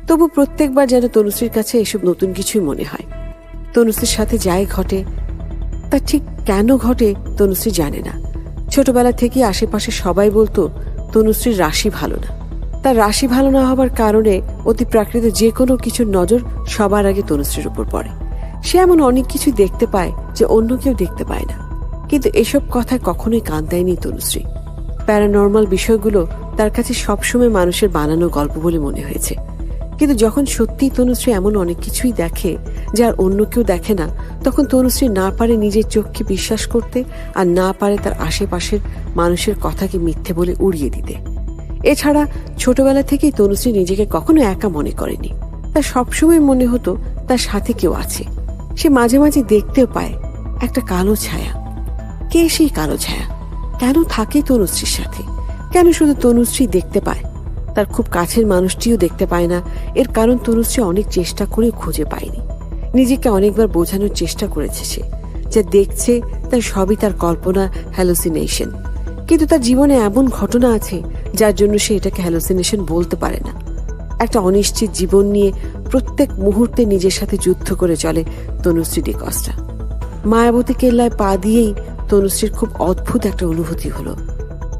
তবু প্রত্যেকবার যেন তনুশ্রীর কাছে এসব নতুন কিছুই মনে হয়। তনুশ্রীর সাথে যাই ঘটে তা ঠিক কেন ঘটে তনুশ্রী জানে না। ছোটবেলা থেকেই আশেপাশে সবাই বলতো তনুশ্রীর রাশি ভালো না। তার রাশি ভালো না হবার কারণে অতি প্রাকৃত যে কোনো কিছুর নজর সবার আগে তনুশ্রীর উপর পড়ে। সে এমন অনেক কিছু দেখতে পায় যে অন্য কেউ দেখতে পায় না। কিন্তু এসব কথায় কখনোই কান দেয়নি তনুশ্রী। প্যারানর্মাল বিষয়গুলো তার কাছে সবসময় মানুষের বানানো গল্প বলে মনে হয়েছে। কিন্তু যখন সত্যিই তনুশ্রী এমন অনেক কিছুই দেখে যা আর অন্য কেউ দেখে না, তখন তনুশ্রী না পারে নিজের চোখকে বিশ্বাস করতে, আর না পারে তার আশেপাশের মানুষের কথাকে মিথ্যে বলে উড়িয়ে দিতে। এছাড়া ছোটবেলা থেকেই তনুশ্রী নিজেকে কখনো একা মনে করেনি। তার সবসময় মনে হতো তার সাথে কেউ আছে। সে মাঝে মাঝে দেখতেও পায় একটা কালো ছায়া। কে সেই কালো ছায়া? কেন থাকে তনুশ্রীর সাথে? কেন শুধু তনুশ্রী দেখতে পায়, তার খুব কাছের মানুষটিও দেখতে পায় না? এর কারণ তনুশ্রী অনেক চেষ্টা করে খুঁজে পায়নি। নিজেকে অনেকবার বোঝানোর চেষ্টা করেছে সে, যা দেখছে তার সবই তার কল্পনা, হ্যালুসিনেশন। কিন্তু তার জীবনে এমন ঘটনা আছে যার জন্য সে এটাকে হ্যালুসিনেশন বলতে পারে না। একটা অনিশ্চিত জীবন নিয়ে প্রত্যেক মুহূর্তে নিজের সাথে যুদ্ধ করে চলে তনুশ্রী ডিকস্টা। মায়াবতী কেল্লায় পা দিয়েই তনুশ্রীর খুব অদ্ভুত একটা অনুভূতি হলো,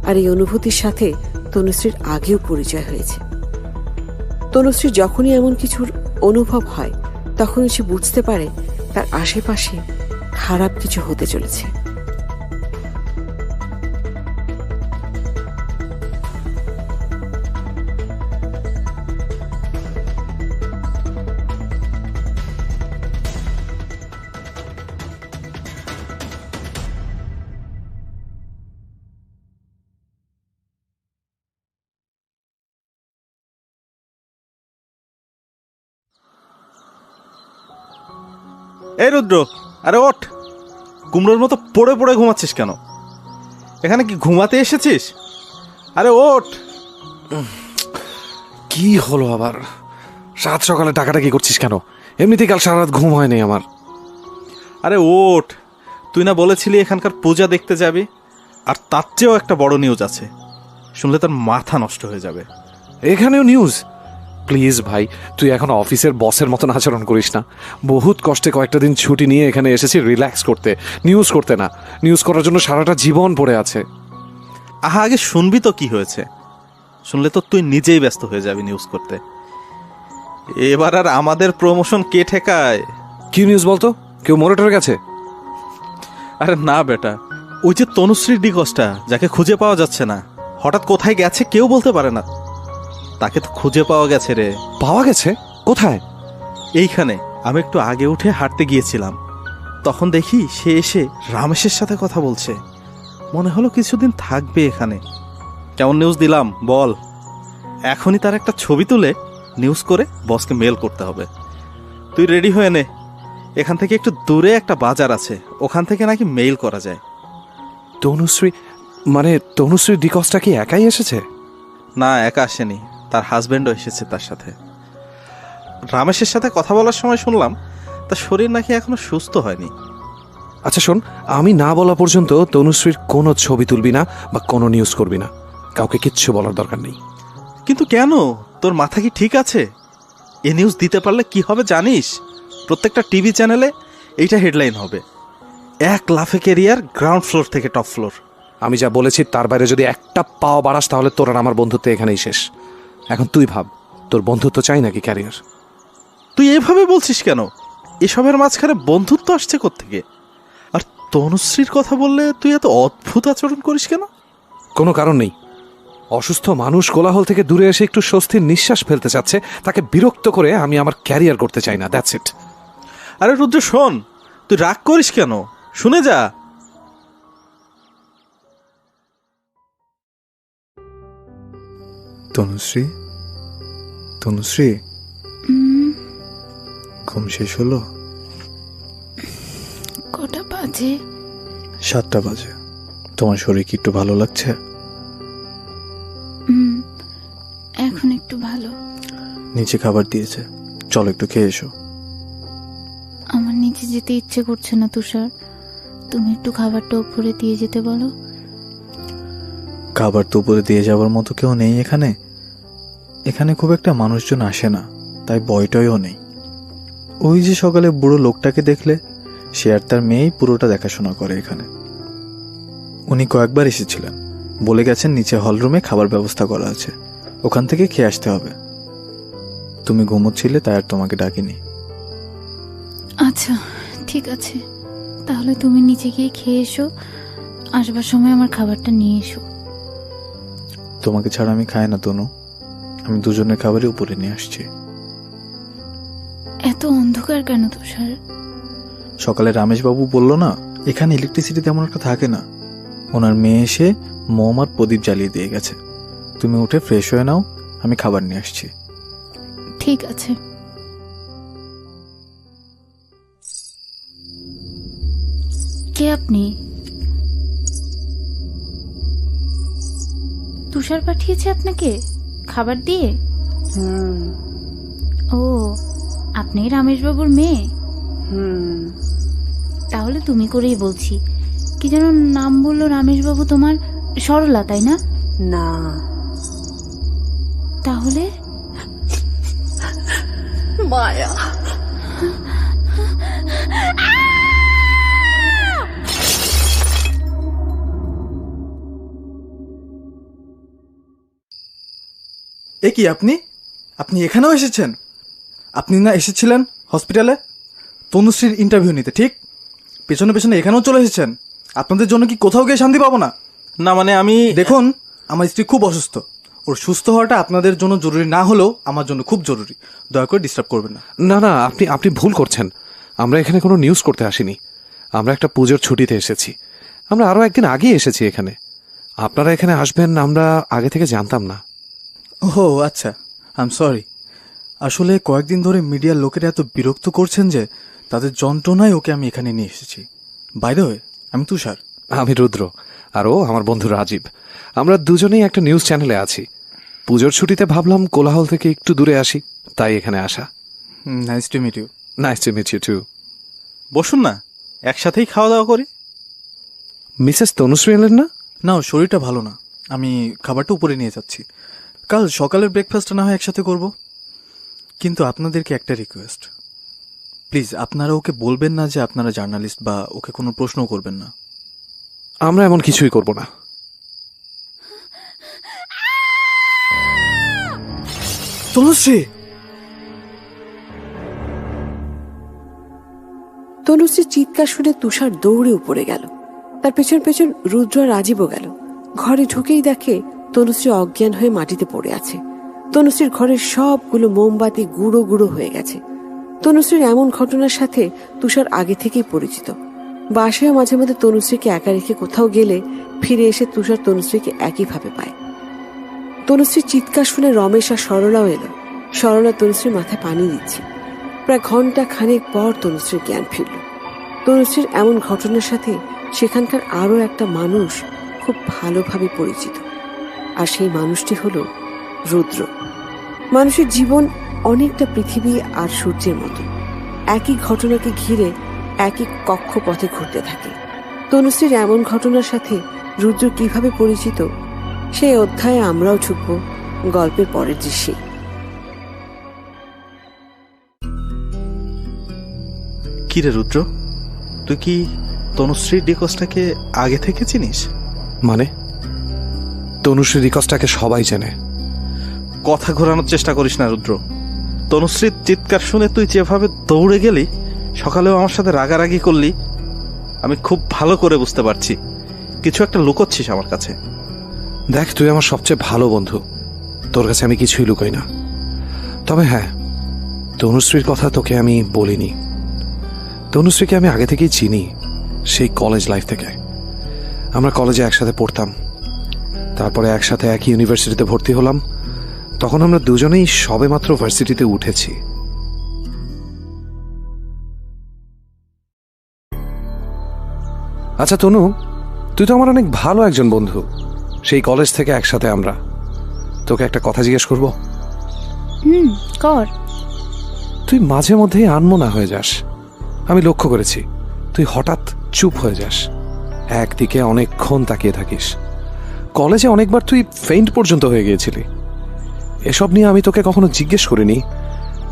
আর এই অনুভূতির সাথে তনুশ্রীর আগেও পরিচয় হয়েছে। তনুশ্রীর যখনই এমন কিছুর অনুভব হয়, তখনই সে বুঝতে পারে তার আশেপাশে খারাপ কিছু হতে চলেছে। এই রুদ্র, আরে ওঠ! কুমড়োর মতো পড়ে পড়ে ঘুমাচ্ছিস কেন? এখানে কি ঘুমাতে এসেছিস? আরে ওঠ! কি হলো আবার? সাত সকালে টাকাটা করছিস কেন? এমনিতেই কাল সারা রাত ঘুম হয়নি আমার। আরে ওঠ! তুই না বলেছিলি এখানকার পূজা দেখতে যাবি? আর তার চেয়েও একটা বড় নিউজ আছে, শুনলে তোর মাথা নষ্ট হয়ে যাবে। এখানেও নিউজ? প্লিজ ভাই, তুই এখন অফিসের বসের মতন আচরণ করিস না। বহুত কষ্টে কয়েকটা দিন ছুটি নিয়ে এখানে এসেছি রিল্যাক্স করতে, নিউজ করতে না। নিউজ করার জন্য সারাটা জীবন পড়ে আছে। আহা, আগে শুনবি তো কি হয়েছে। শুনলে তো তুই নিজেই ব্যস্ত হয়ে যাবি নিউজ করতে। এবার আর আমাদের প্রমোশন কে ঠেকায়? কি নিউজ বলতো? কেউ মরে গেছে? আরে না বেটা, ওই যে তনুশ্রীর ডিকসটা, যাকে খুঁজে পাওয়া যাচ্ছে না, হঠাৎ কোথায় গেছে কেউ বলতে পারে না, তাকে তো খুঁজে পাওয়া গেছে রে। পাওয়া গেছে? কোথায়? এইখানে। আমি একটু আগে উঠে হাঁটতে গিয়েছিলাম, তখন দেখি সে এসে রামেশের সাথে কথা বলছে। মনে হলো কিছুদিন থাকবে এখানে। কেমন নিউজ দিলাম বল? এখনই তার একটা ছবি তুলে নিউজ করে বসকে মেল করতে হবে। তুই রেডি হয়ে নে, এখান থেকে একটু দূরে একটা বাজার আছে, ওখান থেকে নাকি মেইল করা যায়। তনুশ্রী মানে তনুশ্রীর ডিকসটা কি একাই এসেছে? না, একা আসেনি, তার হাজব্যান্ডও এসেছে তার সাথে। রামেশের সাথে কথা বলার সময় শুনলাম তার শরীর নাকি এখনো সুস্থ হয়নি। আচ্ছা শোন, আমি না বলা পর্যন্ত তনুশ্রীর কোনো ছবি তুলবি না বা কোনো নিউজ করবি না। কাউকে কিচ্ছু বলার দরকার নেই। কিন্তু কেন? তোর মাথা কি ঠিক আছে? এ নিউজ দিতে পারলে কি হবে জানিস? প্রত্যেকটা টিভি চ্যানেলে এইটা হেডলাইন হবে, 1 লাফে ক্যারিয়ার গ্রাউন্ড ফ্লোর থেকে টপ ফ্লোর। আমি যা বলেছি তার বাইরে যদি একটা পাও বাড়াস তাহলে তোর আর আমার বন্ধুত্ব এখানেই শেষ। এখন তুই ভাব, তোর বন্ধুত্ব চাই নাকি ক্যারিয়ার? তুই এভাবে বলছিস কেন? এসবের মাঝখানে বন্ধুত্ব আসছে কোত্থেকে? আর তনুশ্রীর কথা বললে তুই এত অদ্ভুত আচরণ করিস কেন? কোনো কারণ নেই। অসুস্থ মানুষ কোলাহল থেকে দূরে এসে একটু স্বস্তির নিঃশ্বাস ফেলতে চাচ্ছে, তাকে বিরক্ত করে আমি আমার ক্যারিয়ার করতে চাই না, দ্যাটস ইট। আরে রুদ্র শোন, তুই রাগ করিস কেন? শুনে যা। তনুশ্রী, তনুশ্রী, ঘুম শেষ হলো? কটা বাজে? 7টা বাজে। তোমার শরীর কি একটু ভালো লাগছে? এখন একটু ভালো। নিচে খাবার দিয়েছে, চলো একটু খেয়ে এসো। আমার নিচে যেতে ইচ্ছে করছে না তুষার, তুমি একটু খাবারটা উপরে দিয়ে যেতে বলো। খাবার তো উপরে দিয়ে যাওয়ার মতো কেউ নেই এখানে। এখানে খুব একটা মানুষজন আসে না, তাই বয়টয়ও নেই। ওই যে সকালে বুড়ো লোকটাকে দেখলে, সে আর তার মেয়েই পুরোটা দেখাশোনা করে এখানে। উনি কয়েকবার এসেছিলেন, বলে গেছেন নিচে হলরুমে খাবার ব্যবস্থা করা আছে, ওখান থেকে খেয়ে আসতে হবে। তুমি ঘুমোচ্ছিলে তাই আর তোমাকে ডাকিনি। আচ্ছা ঠিক আছে, তাহলে তুমি নিচে গিয়ে খেয়ে এসো, আসবার সময় আমার খাবারটা নিয়ে এসো। তোমাকে ছাড়া আমি খাই না তনু, আমি দুজনের খাবারই উপরে নিয়ে আসছি। এত অন্ধকার কেন তুষার? সকালে রামেশবাবু বলল না এখানে ইলেকট্রিসিটি তেমন একটা থাকে না, ওনার মেয়ে এসে মোম আর প্রদীপ জ্বালিয়ে দিয়ে গেছে। তুমি উঠে ফ্রেশ হয়ে নাও, আমি খাবার নিয়ে আসছি। ঠিক আছে। কে আপনি? তুষার পাঠিয়েছে আপনাকে খাবার দিয়ে? ও, আপনি রামেশবাবুর মেয়ে? তাহলে তুমি করেই বলছি। কি যেন নাম বললো রামেশবাবু তোমার? সরলা, তাই না? না। তাহলে মায়া। এ কি আপনি আপনি এখানেও এসেছেন? আপনি না এসেছিলেন হসপিটালে তনুশ্রীর ইন্টারভিউ নিতে, ঠিক? পেছনে পেছনে এখানেও চলে এসেছেন। আপনাদের জন্য কি কোথাও গিয়ে শান্তি পাবো না? না মানে আমি, দেখুন আমার স্ত্রী খুব অসুস্থ, ওর সুস্থ হওয়াটা আপনাদের জন্য জরুরি না হলেও আমার জন্য খুব জরুরি। দয়া করে ডিস্টার্ব করবেন না। না না, আপনি আপনি ভুল করছেন। আমরা এখানে কোনো নিউজ করতে আসিনি। আমরা একটা পুজোর ছুটিতে এসেছি। আমরা আরও একদিন আগেই এসেছি এখানে। আপনারা এখানে আসবেন আমরা আগে থেকে জানতাম না। ও আচ্ছা, আই এম সরি। আসলে কয়েকদিন ধরে মিডিয়ার লোকেরা এত বিরক্ত করছেন যে তাদের যন্ত্রণায় ওকে আমি এখানে নিয়ে এসেছি। বাই দ্য ওয়ে, আমি তুষার। আমি রুদ্র, আর ও আমার বন্ধু রাজীব। আমরা দুজনেই একটা নিউজ চ্যানেলে আছি। পুজোর ছুটিতে ভাবলাম কোলাহল থেকে একটু দূরে আসি, তাই এখানে আসা। Nice to meet you. Nice to meet you too. বসুন না, একসাথেই খাওয়া দাওয়া করি। মিসেস তনুশ্রী এলেন না? না, ওর শরীরটা ভালো না, আমি খাবারটা উপরে নিয়ে যাচ্ছি। কাল সকালের ব্রেকফাস্টটা না হয় একসাথে করব। কিন্তু আপনাদেরকে একটা রিকোয়েস্ট, প্লিজ আপনারা ওকে বলবেন না যে আপনারা জার্নালিস্ট, বা ওকে কোনো প্রশ্ন করবেন না। আমরা এমন কিছুই করব না। তনুশ্রী! তনুশ্রীর চিৎকার শুনে তুষার দৌড়ে উপরে গেল। তার পেছন পেছন রুদ্র আর রাজীবও গেল। ঘরে ঢুকেই দেখে তনুশ্রী অজ্ঞান হয়ে মাটিতে পড়ে আছে। তনুশ্রীর ঘরের সবগুলো মোমবাতি গুঁড়ো গুঁড়ো হয়ে গেছে। তনুশ্রীর এমন ঘটনার সাথে তুষার আগে থেকেই পরিচিত। বাসায় মাঝে মাঝে তনুশ্রীকে একা রেখে কোথাও গেলে ফিরে এসে তুষার তনুশ্রীকে একইভাবে পায়। তনুশ্রীর চিৎকার শুনে রমেশ আর সরলাও এলো। সরলা তনুশ্রীর মাথায় পানি দিচ্ছে। প্রায় ঘন্টা খানেক পর তনুশ্রীর জ্ঞান ফিরল। তনুশ্রীর এমন ঘটনার সাথে সেখানকার আরো একটা মানুষ খুব ভালোভাবে পরিচিত, আর সেই মানুষটি হলো রুদ্র। মানুষের জীবন অনেকটা পৃথিবী আর সূর্যের মতো, একই ঘটনাকে ঘিরে একই কক্ষপথে ঘুরতে থাকে। তনুশ্রীর এমন ঘটনার সাথে রুদ্র কিভাবে পরিচিত, সেই অধ্যায়ে আমরাও ঢুকবো গল্পের পরের দৃশ্যে। কি রে রুদ্র, তুই কি তনুশ্রীর ডিকোসটাকে আগে থেকে চিনিস? মানে তনুশ্রী রিকসটাকে সবাই চেনে। কথা ঘোরানোর চেষ্টা করিস না রুদ্র। তনুশ্রীর চিৎকার শুনে তুই যেভাবে দৌড়ে গেলি, সকালেও আমার সাথে রাগারাগি করলি, আমি খুব ভালো করে বুঝতে পারছি কিছু একটা লুকোচ্ছিস আমার কাছে। দেখ, তুই আমার সবচেয়ে ভালো বন্ধু, তোর কাছে আমি কিছুই লুকোই না। তবে হ্যাঁ, তনুশ্রীর কথা তোকে আমি বলিনি। তনুশ্রীকে আমি আগে থেকেই চিনি, সেই কলেজ লাইফ থেকে। আমরা কলেজে একসাথে পড়তাম, তারপরে একসাথে একই ইউনিভার্সিটিতে ভর্তি হলাম। তখন আমরা দুজনেই সবেমাত্র ভার্সিটিতে উঠেছি। আচ্ছা তনু, তুই তো আমার অনেক ভালো একজন বন্ধু। সেই কলেজ থেকে একসাথে আমরা। তোকে একটা কথা জিজ্ঞেস করব? কর। তুই মাঝে মধ্যেই আনমনা হয়ে যাস। আমি লক্ষ্য করেছি, তুই হঠাৎ চুপ হয়ে যাস, একদিকে অনেকক্ষণ তাকিয়ে থাকিস। কলেজে অনেকবার তুই ফেইন্ট পর্যন্ত হয়ে গিয়েছিলি। এসব নিয়ে আমি তোকে কখনো জিজ্ঞেস করিনি,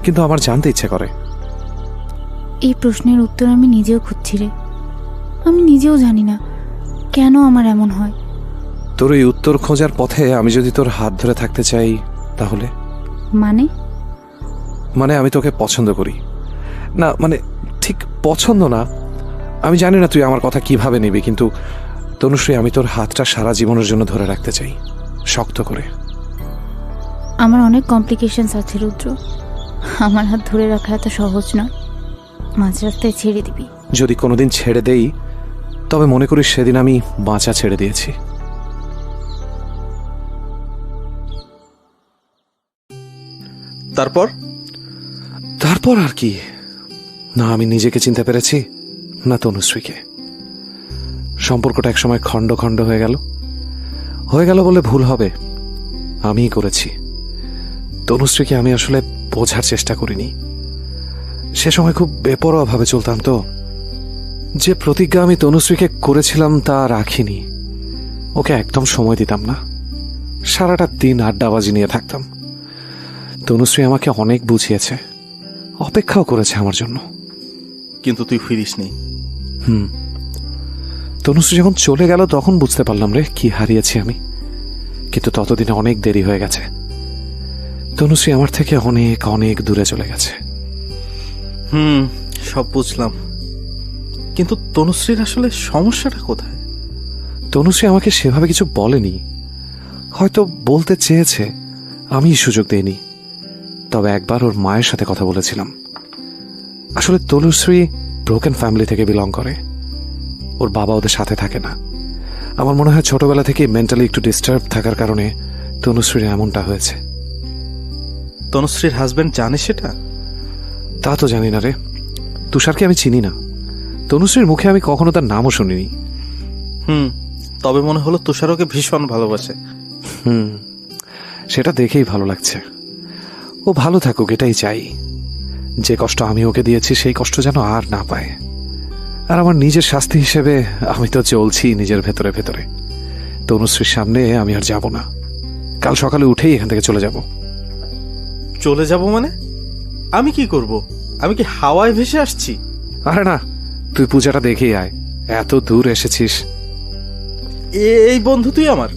কিন্তু আমার জানতে ইচ্ছে করে। এই প্রশ্নের উত্তর আমি নিজেও খুঁজছি রে। আমি নিজেও জানি না কেন আমার এমন হয়। তোর এই উত্তর খোঁজার পথে আমি যদি তোর হাত ধরে থাকতে চাই, তাহলে? মানে আমি তোকে পছন্দ করি না, মানে ঠিক পছন্দ না। আমি জানি না তুই আমার কথা কিভাবে নিবি, কিন্তু তনুশ্রী, আমি তোর হাতটা সারা জীবনের জন্য ধরে রাখতে চাই, শক্ত করে। আমার অনেক কমপ্লিকেশনস আছে রুদ্র, আমার হাত ধরে রাখা এত সহজ নয়। মাঝ রাস্তায় ছেড়ে দিবি? যদি কোনোদিন ছেড়ে দেই, তবে মনে করি সেদিন আমি বাঁচা ছেড়ে দিয়েছি। তারপর তারপর আর কি, না আমি নিজেকে চিনতে পেরেছি, না তনুশ্রীকে। সম্পর্কটা একসময় খণ্ড খণ্ড হয়ে গেল বলে ভুল হবে, আমিই করেছি। তনুশ্রীকে আমি আসলে বোঝার চেষ্টা করিনি। সে সময় খুব বেপরোয়াভাবে চলতাম তো। যে প্রতিজ্ঞা আমি তনুশ্রীকে করেছিলাম তা রাখিনি। ওকে একদম সময় দিতাম না, সারাটা দিন আড্ডাবাজি নিয়ে থাকতাম। তনুশ্রী আমাকে অনেক বুঝিয়েছে, অপেক্ষাও করেছে আমার জন্য। কিন্তু তুই ফিরিসনি। তনুশ্রী যখন চলে গেল তখন বুঝতে পারলাম রে কি হারিয়েছি আমি। কিন্তু ততদিনে অনেক দেরি হয়ে গেছে। তনুশ্রী আমার থেকে অনেক অনেক দূরে চলে গেছে। সব বুঝলাম, কিন্তু তনুশ্রীর আসলে সমস্যাটা কোথায়? তনুশ্রী আমাকে সেভাবে কিছু বলেনি, হয়তো বলতে চেয়েছে, আমি সুযোগ দেইনি। তবে একবার ওর মায়ের সাথে কথা বলেছিলাম। আসলে তনুশ্রী ব্রোকেন ফ্যামিলি থেকে বিলং করে, ওর বাবা ওদের সাথে থাকে না। আমার মনে হয় ছোটবেলা থেকে মেন্টালি একটু ডিস্টার্ব থাকার কারণে তনুশ্রীর এমনটা হয়েছে। তনুশ্রীর হাজবেন্ড জানে সেটা? তা তো জানি না রে, তুষারকে আমি চিনি না। তনুশ্রীর মুখে আমি কখনো তার নামও শুনিনি। তবে মনে হলো তুষার ওকে ভীষণ ভালোবাসে। সেটা দেখেই ভালো লাগছে। ও ভালো থাকুক, এটাই চাই। যে কষ্ট আমি ওকে দিয়েছি সেই কষ্ট যেন আর না পায়। আর আমার নিজের শাস্তি হিসেবে আমি তো চলছি নিজের ভেতরে ভেতরে। তনুশ্রীর সামনে আমি আর যাব না। কাল সকালে উঠেই এখান থেকে চলে যাব। চলে যাব মানে? আমি কি করব? আমি কি হাওয়ায় ভেসে আসছি? আরে না, তুই পূজাটা দেখেই আয়, এত দূর এসেছিস। এই বন্ধু তুই আমার,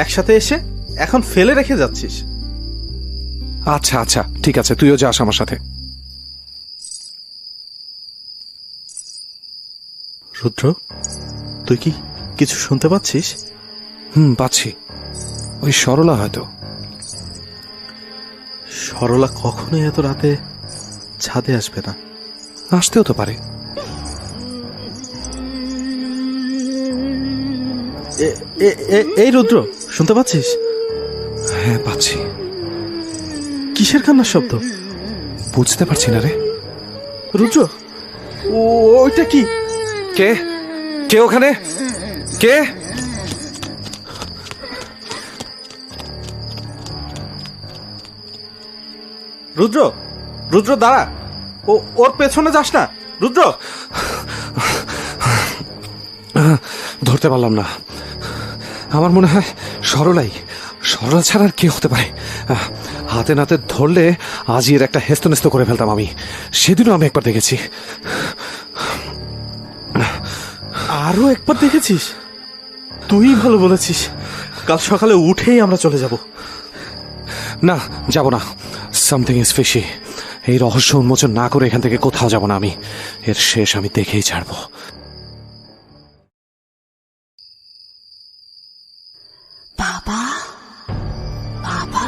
একসাথে এসে এখন ফেলে রেখে যাচ্ছিস। আচ্ছা আচ্ছা ঠিক আছে, তুইও যাস আমার সাথে। রুদ্র, তুই কি কিছু শুনতে পাচ্ছিস? পাচ্ছি। ওই সরলা হয়তো। সরলা কখনোই এত রাতে ছাদে আসবে না। আসতেও তো পারে। এই রুদ্র, শুনতে পাচ্ছিস? হ্যাঁ পাচ্ছি। কিসের কান্নার শব্দ? বুঝতে পারছি না রে। রুদ্র, ওইটা কি? কে কে ওখানে? কে? রুদ্র, রুদ্র দাঁড়া, ওর পেছনে যাস না। রুদ্র, ধরতে পারলাম না। আমার মনে হয় সরলা ছাড়া আর কে হতে পারে। হাতে নাতে ধরলে আজই এর একটা হেস্তনেস্ত করে ফেলতাম আমি। সেদিনও আমি একবার দেখেছি। আরো একবার দেখেছিস? তুই ভালো বলেছিস, কাল সকালে উঠেই আমরা চলে যাব। না, যাব না। Something is fishy. এই রহস্য উন্মোচন না করে এখান থেকে কোথাও যাব না আমি। এর শেষ আমি দেখেই ছাড়বো। বাবা, বাবা।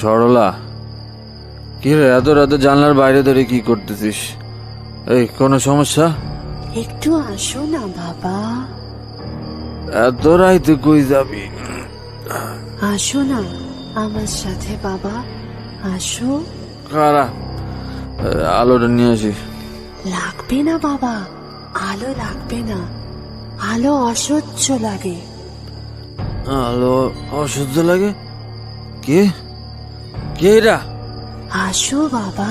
সরলা, কি রে এত রাতে জানলার বাইরে দাঁড়িয়ে কি করতেছিস? এই কোনো সমস্যা? একটু আসো না বাবা। এত রাইতে কই যাবি? আসো না আমার সাথে বাবা, আসো। কারা? আলোটা নিয়ে আসি। লাগবে না বাবা, আলো লাগবে না, আলো অসহ্য লাগে। আলো অসহ্য লাগে? কে কে এরা? আসো বাবা,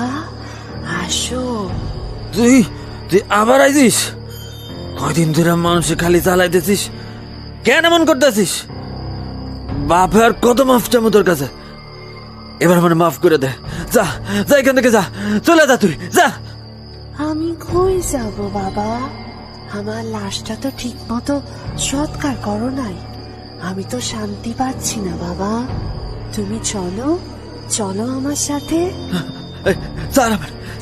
আসো। তুই তুই আবার আইছিস? কয়দিন ধরে মানুষে খালি চালাইতেছিস, কেন এমন করতেছিস? বাপে আর কত মাফ চামো তোর কাছে? এবার মানে মাফ করে দে। যা যা, এখান থেকে যা, চলে যা, তুই যা। আমি কই যাব বাবা? আমার লাশটা তো ঠিক মতো সৎকার করো নাই, আমি তো শান্তি পাচ্ছি না বাবা। তুমি চলো, চলো আমার সাথে। স্যার,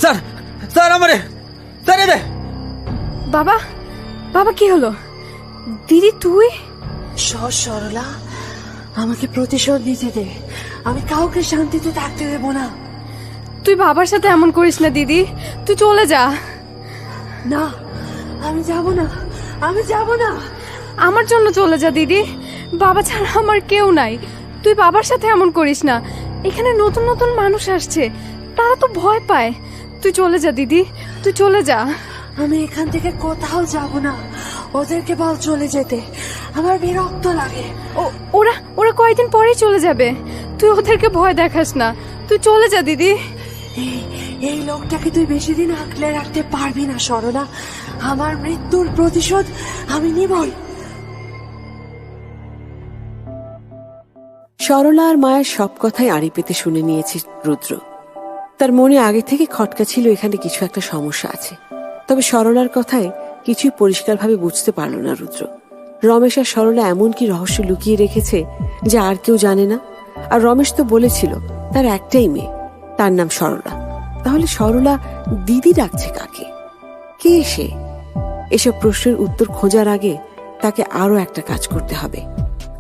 স্যার, স্যার, আমারে স্যার, রে বাবা, বাবা কি হলো? দিদি তুই? সরলা, আমাকে প্রতিশোধ নিতে দে, আমি কাউকে শান্তিতে থাকতে দেব না। তুই বাবার সাথে এমন করিস না দিদি, তুই চলে যা। না, আমি যাব না, আমি যাব না। আমার জন্য চলে যা দিদি, বাবা ছাড়া আমার কেউ নাই। তুই বাবার সাথে এমন করিস না, এখানে নতুন নতুন মানুষ আসছে, তারা তো ভয় পায়। তুই চলে যা দিদি, তুই চলে যা। আমি এখান থেকে কোথাও যাব না, ওদেরকে বল চলে যেতে, আমার বিরক্ত লাগে। ওরা ওরা কয়েকদিন পরেই চলে যাবে, তুই ওদেরকে ভয় দেখাস না, তুই চলে যা দিদি। এই লোকটাকে তুই বেশি দিন আঁকলে রাখতে পারবি না সরলা, আমার মৃত্যুর প্রতিশোধ আমি নিবই। সরলা আর মায়ের সব কথাই আড়ি পেতে শুনে নিয়েছে রুদ্র। তার মনে আগে থেকে খটকা ছিল এখানে কিছু একটা সমস্যা আছে, তবে সরলার কথায় কিছুই পরিষ্কারভাবে বুঝতে পারল না রুদ্র। রমেশ আর সরলা এমন কি রহস্য লুকিয়ে রেখেছে যা আর কেউ জানে না। আর রমেশ তো বলেছিল তার একটাই মেয়ে, তার নাম সরলা। তাহলে সরলা দিদি ডাকছে কাকে? কে সে? এসব প্রশ্নের উত্তর খোঁজার আগে তাকে আরো একটা কাজ করতে হবে,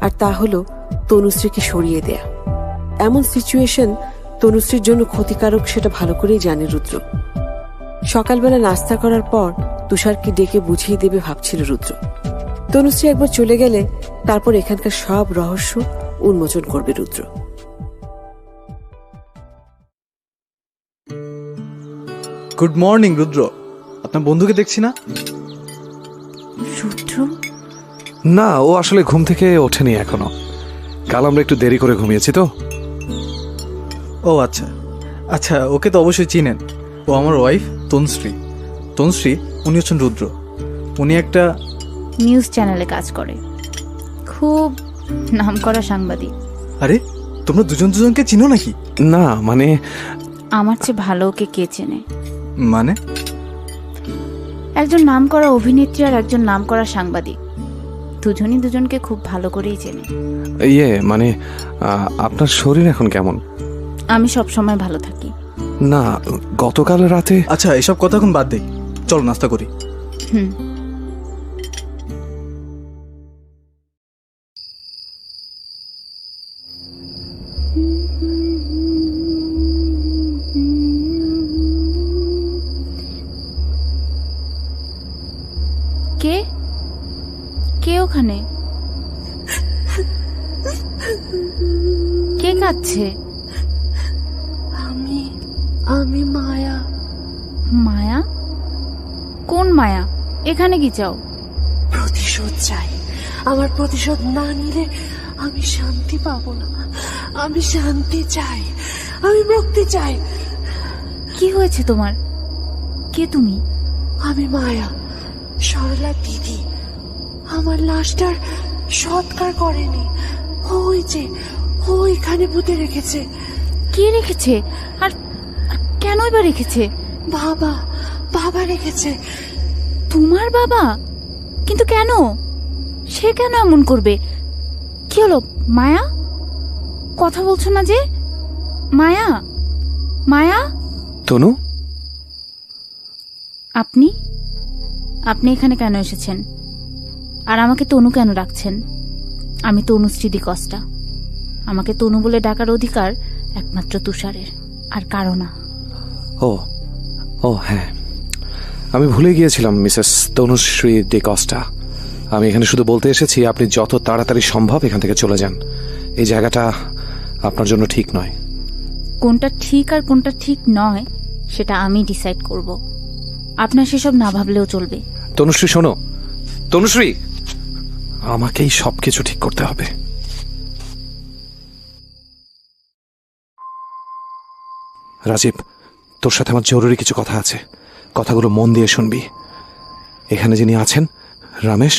আর তা হলো তনুশ্রীকে সরিয়ে দেয়া। এমন সিচুয়েশন তনুশ্রীর জন্য ক্ষতিকারক সেটা ভালো করেই জানে রুদ্র। সকালবেলা নাস্তা করার পর তুষারকে ডেকে বুঝিয়ে দেবে ভাবছিল রুদ্র। তনুশ্রী একবার চলে গেলে তারপর এখানকার সব রহস্য উন্মোচন করবে রুদ্র। গুড মর্নিং রুদ্র, আপনার বন্ধুকে দেখছি না। রুদ্র? না, ও আসলে ঘুম থেকে ওঠেনি এখনো। কাল আমরা একটু দেরি করে ঘুমিয়েছি তো। ও আচ্ছা আচ্ছা, ওকে তো অবশ্যই চিনেন, ও আমার ওয়াইফ তনুশ্রী। তনুশ্রী, উনি হচ্ছেন রুদ্র। উনি একটা নিউজ চ্যানেলে কাজ করে, খুব নামকরা সাংবাদিক। আরে তোমরা দুজন দুজনকে চিনো নাকি? না মানে আমার চেয়ে ভালো ওকে কে চেনে? মানে একজন নামকরা অভিনেত্রী আর একজন নামকরা সাংবাদিক, দুজনই দুজনকে খুব ভালো করেই চেনে। মানে আপনার শরীর এখন কেমন? আমি সব সময় ভালো থাকি। না, গতকাল রাতে। আচ্ছা, এসব কথা এখন বাদ দেই, চলো নাস্তা করি। হুম। কে কে ওখানে? কে কাঁদছে? আমি মায়া। মায়া? কোন মায়া? এখানে কি চাও? প্রতিশোধ চাই, আমার প্রতিশোধ না নিলে আমি শান্তি পাবো না। আমি শান্তি চাই, আমি মুক্তি চাই। কি হয়েছে তোমার? কে তুমি? আমি মায়া, সরলা দিদি। আমার লাশটার সৎকার করেনি, ওই যে ওইখানে পুঁতে রেখেছে। কে রেখেছে? আর কেনই বা রেখেছে? বাবা রেখেছে। তোমার বাবা? কিন্তু কেন? সে কেন এমন করবে? কি হলো মায়া? কথা বলছো না যে? মায়া, মায়া। তনু, আপনি আপনি এখানে কেন এসেছেন? আর আমাকে তনু কেন ডাকছেন? আমি তনুশ্রী ডিকস্টা। আমাকে তনু বলে ডাকার অধিকার একমাত্র তুষারের, আর কারো না। ও হ্যাঁ, আমি ভুলে গিয়েছিলাম মিসেস তনুশ্রী ডিকস্টা। আমি এখানে শুধু বলতে এসেছি আপনি যত তাড়াতাড়ি সম্ভব এখান থেকে চলে যান। এই জায়গাটা আপনার জন্য ঠিক নয়। কোনটা ঠিক আর কোনটা ঠিক নয় সেটা আমি ডিসাইড করব। আপনার সেসব না ভাবলেও চলবে। তনুশ্রী শোনো, তনুশ্রী, আমাকেই সবকিছু ঠিক করতে হবে। রাজীব, তোর সাথে আমার জরুরি কিছু কথা আছে, কথাগুলো মন দিয়ে শুনবি। এখানে যিনি আছেন রমেশ,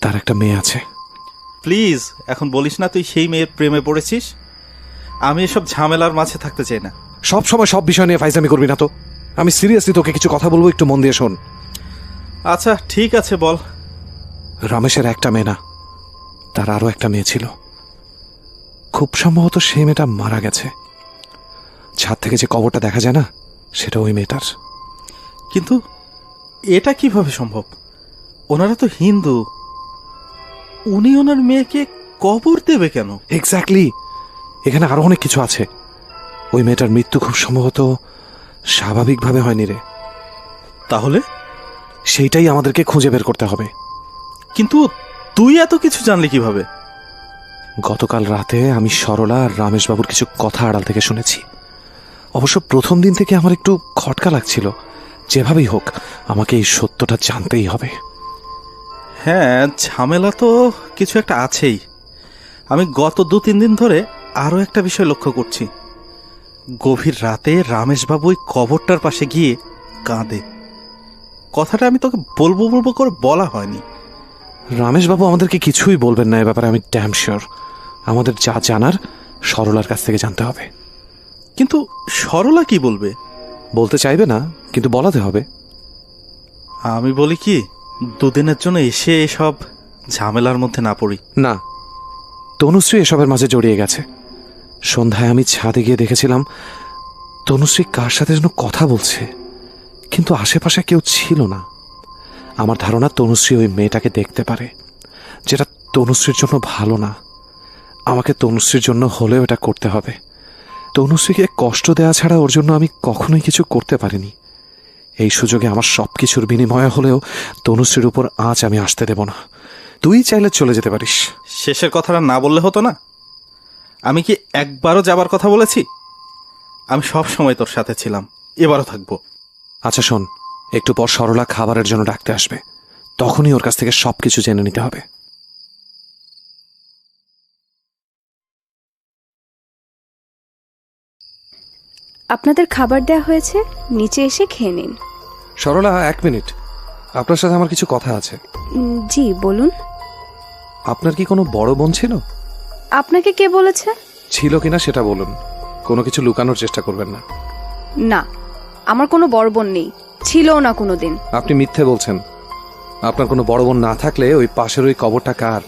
তার একটা মেয়ে আছে। প্লিজ এখন বলিস না তুই সেই মেয়ের প্রেমে পড়েছিস। আমি এসব ঝামেলার মাঝে থাকতে চাই না। সব সময় সব বিষয় নিয়ে ফাইজলামি করবি না তো। আমি সিরিয়াসলি তোকে কিছু কথা বলবো, একটু মন দিয়ে শোন। আচ্ছা ঠিক আছে, বল। রমেশের একটা মেয়ে না, তার আরো একটা মেয়ে ছিল। খুব সম্ভবত সেই মেয়েটা মারা গেছে। ছাদ থেকে যে কবরটা দেখা যায় না, সেটা ওই মেয়েটার। কিন্তু এটা কিভাবে সম্ভব? ওনারা তো হিন্দু, উনি ওনার মেয়েকে কবর দেবে কেন? এক্স্যাক্টলি, এখানে আরো অনেক কিছু আছে। ওই মেয়েটার মৃত্যু খুব সম্ভবত স্বাভাবিকভাবে হয়নি রে। তাহলে? সেইটাই আমাদেরকে খুঁজে বের করতে হবে। কিন্তু তুই এত কিছু জানলি কিভাবে? গতকাল রাতে আমি সরলা আর রামেশবাবুর কিছু কথা আড়াল থেকে শুনেছি। অবশ্য প্রথম দিন থেকে আমার একটু খটকা লাগছিল। যেভাবেই হোক আমাকে এই সত্যটা জানতেই হবে। হ্যাঁ, ঝামেলা তো কিছু একটা আছেই। আমি গত 2-3 দিন ধরে আরও একটা বিষয় লক্ষ্য করছি। গভীর রাতে রামেশবাবু ওই কবরটার পাশে গিয়ে কাঁদে। কথাটা আমি তোকে বলবো করে বলা হয়নি। রামেশবাবু আমাদেরকে কিছুই বলবেন না এ ব্যাপারে, আমি ড্যাম শিওর। আমাদের যা জানার সরলার কাছ থেকে জানতে হবে। কিন্তু সরলা কি বলবে? বলতে চাইবে না, কিন্তু বলাতে হবে। আমি বলি কি, 2 দিনের জন্য এসে এসব ঝামেলার মধ্যে না পড়ি। না, তনুশ্রী এসবের মাঝে জড়িয়ে গেছে। সন্ধ্যায় আমি ছাদে গিয়ে দেখেছিলাম তনুশ্রী কার সাথে যেন কথা বলছে, কিন্তু আশেপাশে কেউ ছিল না। আমার ধারণা তনুশ্রী ওই মেয়েটাকে দেখতে পারে, যেটা তনুশ্রীর জন্য ভালো না। আমাকে তনুশ্রীর জন্য হলেও এটা করতে হবে। তনুশ্রীকে কষ্ট দেওয়া ছাড়া ওর জন্য আমি কখনোই কিছু করতে পারিনি। এই সুযোগে আমার সবকিছুর বিনিময়ে হলেও তনুশ্রীর উপর আঁচ আমি আসতে দেব না। তুই চাইলে চলে যেতে পারিস। শেষের কথাটা না বললে হতো না? আমি কি একবারও যাবার কথা বলেছি? আমি সব সময় তোর সাথে ছিলাম, এবারও থাকবো। আচ্ছা শোন, একটু পর সরলা খাবারের জন্য ডাকতে আসবে, তখনই ওর কাছ থেকে সবকিছু জেনে নিতে হবে। আপনাদের খাবার দেয়া হয়েছে, নিচে এসে খেয়ে নিন। সরলা, 1 মিনিট, আপনার সাথে আমার কিছু কথা আছে। জি বলুন। আপনার কি কোনো বড় বোন ছিল? আপনাকে কে বলেছে? ছিল কিনা সেটা বলুন, কোনো কিছু লুকানোর চেষ্টা করবেন না। না, আমার কোনো বড় বোন নেই, ছিলও না কোনোদিন। আপনি মিথ্যে বলছেন। আপনার কোনো বড় বোন না থাকলে ওই পাশের ওই কবরটা কার,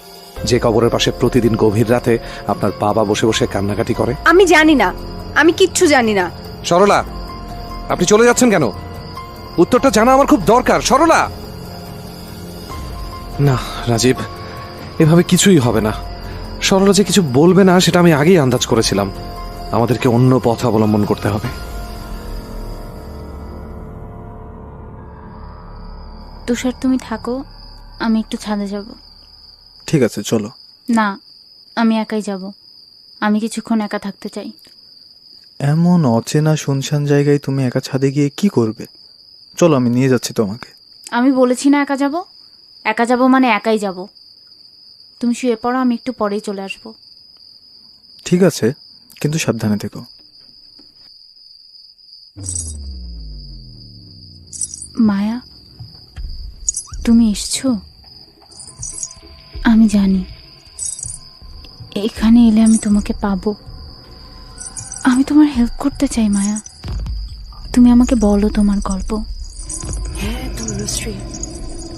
যে কবরের পাশে প্রতিদিন গভীর রাতে আপনার বাবা বসে বসে কান্নাকাটি করে? আমি জানি না, আমি কিচ্ছু জানি না। সরলা, আপনি চলে যাচ্ছেন কেন? উত্তরটা জানা আমার খুব দরকার। সরলা! না রাজীব, এভাবে কিছুই হবে না। সরলা যে কিছু বলবে না সেটা আমি আগেই আন্দাজ করেছিলাম। আমাদেরকে অন্য পথ অবলম্বন করতে হবে। তুষার তুমি থাকো, আমি একটু ছাদে যাব। ঠিক আছে, চলো। না, আমি একাই যাব। আমি কিছুক্ষণ একা থাকতে চাই। এমন অচেনা শুনশান জায়গায় তুমি একা ছাদে গিয়ে কি করবে? চলো, আমি নিয়ে যাচ্ছি তোমাকে। আমি বলেছি না একা যাব। একা যাব মানে একাই যাব। তুমি শুয়ে পড়ো, আমি একটু পরেই চলে আসব। ঠিক আছে, কিন্তু সাবধানে থেকো। মায়া, তুমি এসছো? আমি জানি এখানে এলে আমি তোমাকে পাবো। আমি তোমার হেল্প করতে চাই মায়া। তুমি আমাকে বলো তোমার গল্প। হ্যাঁ তনুশ্রী,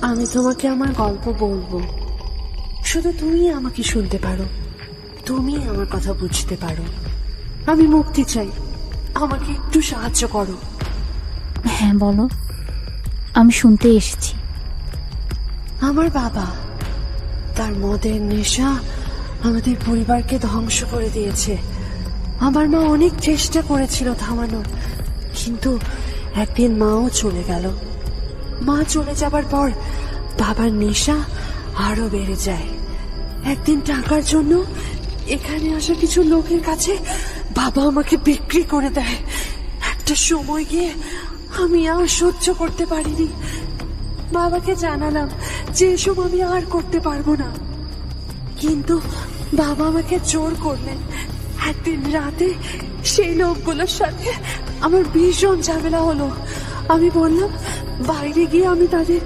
আমি তোমাকে আমার গল্প বলবো। শুধু তুমি আমাকে শুনতে পারো, তুমি আমার কথা বুঝতে পারো। আমি মুক্তি চাই, আমাকে একটু সাহায্য করো। হ্যাঁ বলো, আমি শুনতে এসেছি। আমার বাবা, তার মদের নেশা আমাদের পরিবারকে ধ্বংস করে দিয়েছে। আমার মা অনেক চেষ্টা করেছিল থামানো, কিন্তু একদিন মাও চলে গেল। মা চলে যাবার পর বাবার নেশা আরো বেড়ে যায়। একদিন টাকার জন্য এখানে আসা কিছু লোকের কাছে বাবা আমাকে বিক্রি করে দেয়। একটা সময় গিয়ে আমি আর সহ্য করতে পারিনি। বাবাকে জানালাম যে এসব আমি আর করতে পারবো না, কিন্তু বাবা আমাকে জোর করলেন। একদিন রাতে সেই লোকগুলোর সাথে আমার ভীষণ ঝামেলা হলো। আমি বললাম বাইরে গিয়ে আমি তাদের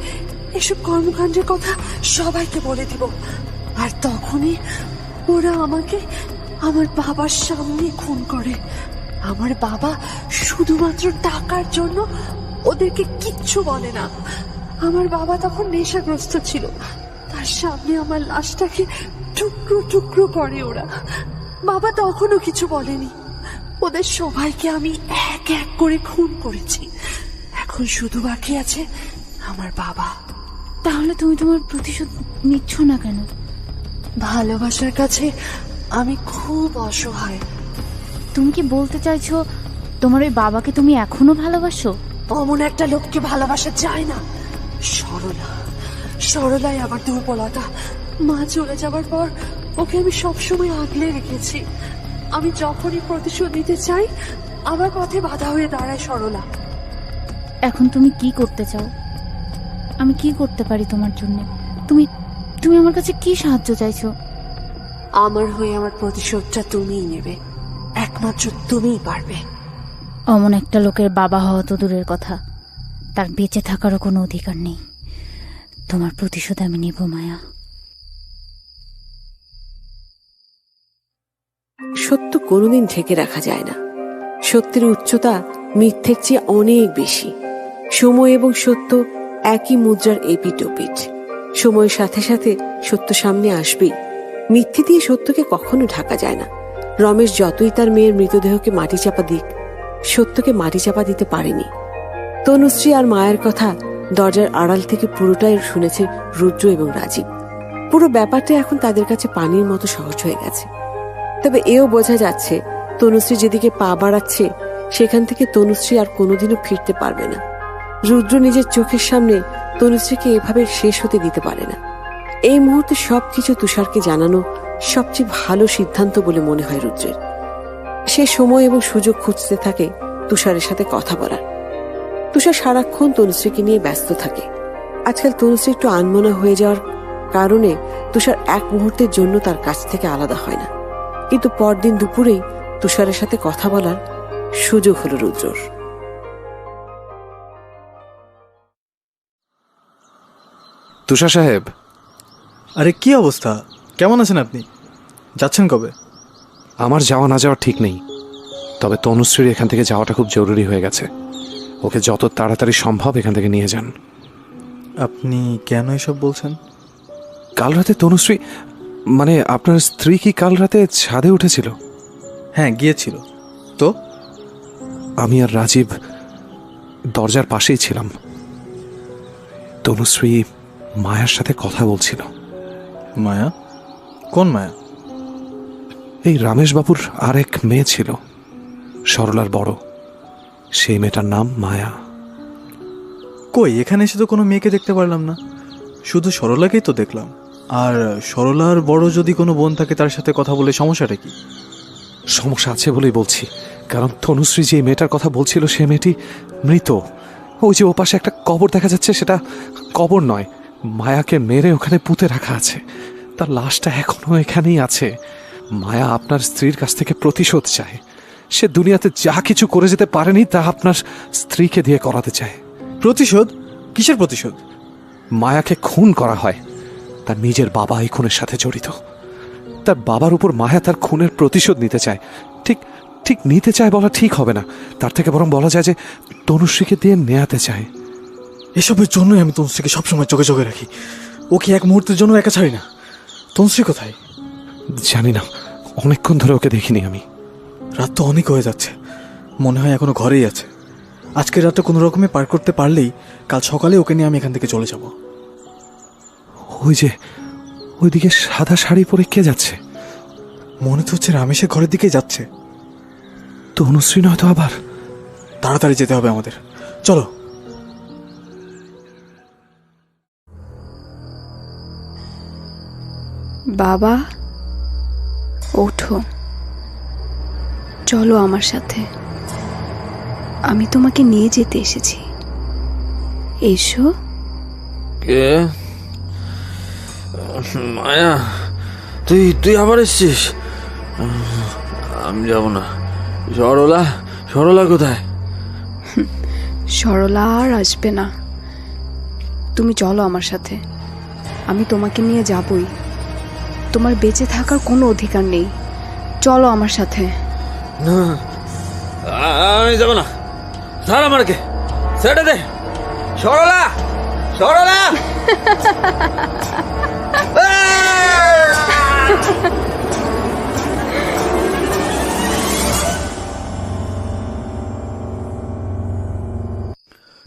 এসব কর্মকাণ্ডের কথা সবাইকে বলে দিব। আর তখনই ওরা আমাকে আমার বাবার সামনে খুন করে। আমার বাবা শুধুমাত্র টাকার জন্য ওদেরকে কিচ্ছু বলে না। আমার বাবা তখন নেশাগ্রস্ত ছিল, তার সামনে আমার লাশটাকে টুকরো টুকরো করে ওরা। বাবা তখনও কিছু বলেনি। ওদের সবাইকে আমি এক এক করে খুন করেছি। এখন শুধু বাকি আছে আমার বাবা। তাহলে তুমি তোমার প্রতিশোধ নিচ্ছ না কেন? ভালোবাসার কাছে আমি খুব অসহায়। তুমি কি বলতে চাইছো তোমার ওই বাবাকে তুমি এখনো ভালোবাসো? অমন একটা লোককে ভালোবাসা যায় না। সরলাই আমার দুর্বলতা। মা চলে যাবার পর ওকে আমি সবসময় আগলে রেখেছি। আমি যখনই প্রতিশোধ নিতে চাই আমার পথে বাধা হয়ে দাঁড়ায় সরলা। এখন তুমি কি করতে চাও? আমি কি করতে পারি তোমার জন্য? তুমি তুমি আমার কাছে কি সাহায্য চাইছো? আমার হয়ে আমার প্রতিশোধটা তুমিই নেবে, একমাত্র তুমিই পারবে। অমন একটা লোকের বাবা হওয়া তো দূরের কথা, তার বেঁচে থাকারও কোনো অধিকার নেই। তোমার প্রতিশোধ আমি নেব মায়া। সত্য কোনোদিন ঢেকে রাখা যায় না। সত্যের উচ্চতা মিথ্যের চেয়ে অনেক বেশি। সময় এবং সত্য একই মুদ্রার এপিঠ ওপিঠ। সময়ের সাথে সাথে সত্য সামনে আসবেই। মিথ্যে দিয়ে সত্যকে কখনো ঢাকা যায় না। রমেশ যতই তার মেয়ের মৃতদেহকে মাটি চাপা দিক, সত্যকে মাটি চাপা দিতে পারেনি। তনুশ্রী আর মায়ের কথা দরজার আড়াল থেকে পুরোটাই শুনেছে রুদ্র এবং রাজীব। পুরো ব্যাপারটা এখন তাদের কাছে পানির মতো সহজ হয়ে গেছে। তবে এও বোঝা যাচ্ছে তনুশ্রী যেদিকে পা বাড়াচ্ছে সেখান থেকে তনুশ্রী আর কোনোদিনও ফিরতে পারবে না। রুদ্র নিজের চোখের সামনে তনুশ্রীকে এভাবে শেষ হতে দিতে পারে না। এই মুহূর্তে সবকিছু তুষারকে জানানো সবচেয়ে ভালো সিদ্ধান্ত বলে মনে হয় রুদ্রের। সে সময় এবং সুযোগ খুঁজতে থাকে তুষারের সাথে কথা বলার। তুষার সারাক্ষণ তনুশ্রীকে নিয়ে ব্যস্ত থাকে। আজকাল তনুশ্রী একটু আনমনা হয়ে যাওয়ার কারণে তুষার এক মুহূর্তের জন্য তার কাছ থেকে আলাদা হয় না। কিন্তু পরদিন দুপুরেই তুষারের সাথে কথা বলার সুযোগ হলো রুদ্রর। তুষার সাহেব, আরে কি অবস্থা? কেমন আছেন আপনি? যাচ্ছেন কবে? আমার যাওয়া না যাওয়া ঠিক নেই, তবে তনুশ্রীর এখান থেকে যাওয়াটা খুব জরুরি হয়ে গেছে। ওকে যত তাড়াতাড়ি সম্ভব এখান থেকে নিয়ে যান। আপনি কেন এসব বলছেন? কাল রাতে তনুশ্রী, মানে আপনার স্ত্রী কি কাল রাতে ছাদে উঠেছিল? হ্যাঁ, গিয়েছিল তো। আমি আর রাজীব দরজার পাশেই ছিলাম। তনুশ্রী মায়ার সাথে কথা বলছিল। মায়া? কোন মায়া? এই রমেশবাবুর আরেক মেয়ে ছিল, সরলার বড়। সেই মেয়েটার নাম মায়া। কই, এখানে এসে তো কোনো মেয়েকে দেখতে পারলাম না, শুধু সরলাকেই তো দেখলাম। আর সরলার বড় যদি কোনো বোন থাকে তার সাথে কথা বলে সমস্যাটা কি? সমস্যা আছে বলেই বলছি, কারণ তনুশ্রী যে মেয়েটার কথা বলছিল সে মেয়েটি মৃত। ওই যে ওপাশে একটা কবর দেখা যাচ্ছে, সেটা কবর নয়, মায়াকে মেরে ওখানে পুঁতে রাখা আছে। তার লাশটা এখনো এখানেই আছে। মায়া আপনার স্ত্রীর কাছ থেকে প্রতিশোধ চায়। সে দুনিয়াতে যা কিছু করে যেতে পারেনি তা আপনার স্ত্রীকে দিয়ে করাতে চায়। প্রতিশোধ? কিসের প্রতিশোধ? মায়াকে খুন করা হয়, তার নিজের বাবা এই খুনের সাথে জড়িত। তার বাবার উপর মায়া তার খুনের প্রতিশোধ নিতে চায়। ঠিক ঠিক নিতে চায় বলা ঠিক হবে না, তার থেকে বরং বলা যায় যে তনুশ্রীকে দিয়ে নেয়াতে চায়। এসবের জন্যই আমি তনুশ্রীকে সবসময় চোখে চোখে রাখি। ওকে এক মুহূর্তের জন্য একা ছাড়ি না। তনুশ্রী কোথায়? জানি না, অনেকক্ষণ ধরে ওকে দেখিনি আমি। রাত তো অনেক হয়ে যাচ্ছে, মনে হয় এখনো ঘরেই আছে। আজকের রাতটা কোনো রকমে পার করতে পারলেই কাল সকালে ওকে নিয়ে আমি এখান থেকে চলে যাব। ওই যে ওইদিকে সাদা শাড়ি পরে কে যাচ্ছে? মনে তো হচ্ছে রামেশের ঘরের দিকে যাচ্ছে। তনুশ্রী নয়তো আবার। তাড়াতাড়ি যেতে হবে আমাদের, চলো। বাবা, ওঠো, চলো আমার সাথে। আমি তোমাকে নিয়ে যেতে এসেছি, এসো। কে? মায়া, তুই আবার এসছিস? আমি যাব না। সরলা কোথায়? সরলা আর আসবে না। তুমি চলো আমার সাথে, আমি তোমাকে নিয়ে যাবই। তোমার বেঁচে থাকার কোনো অধিকার নেই, চলো আমার সাথে। না, আমি যাব না। ছাড় আমাকে, ছেড়ে দে। সরলা!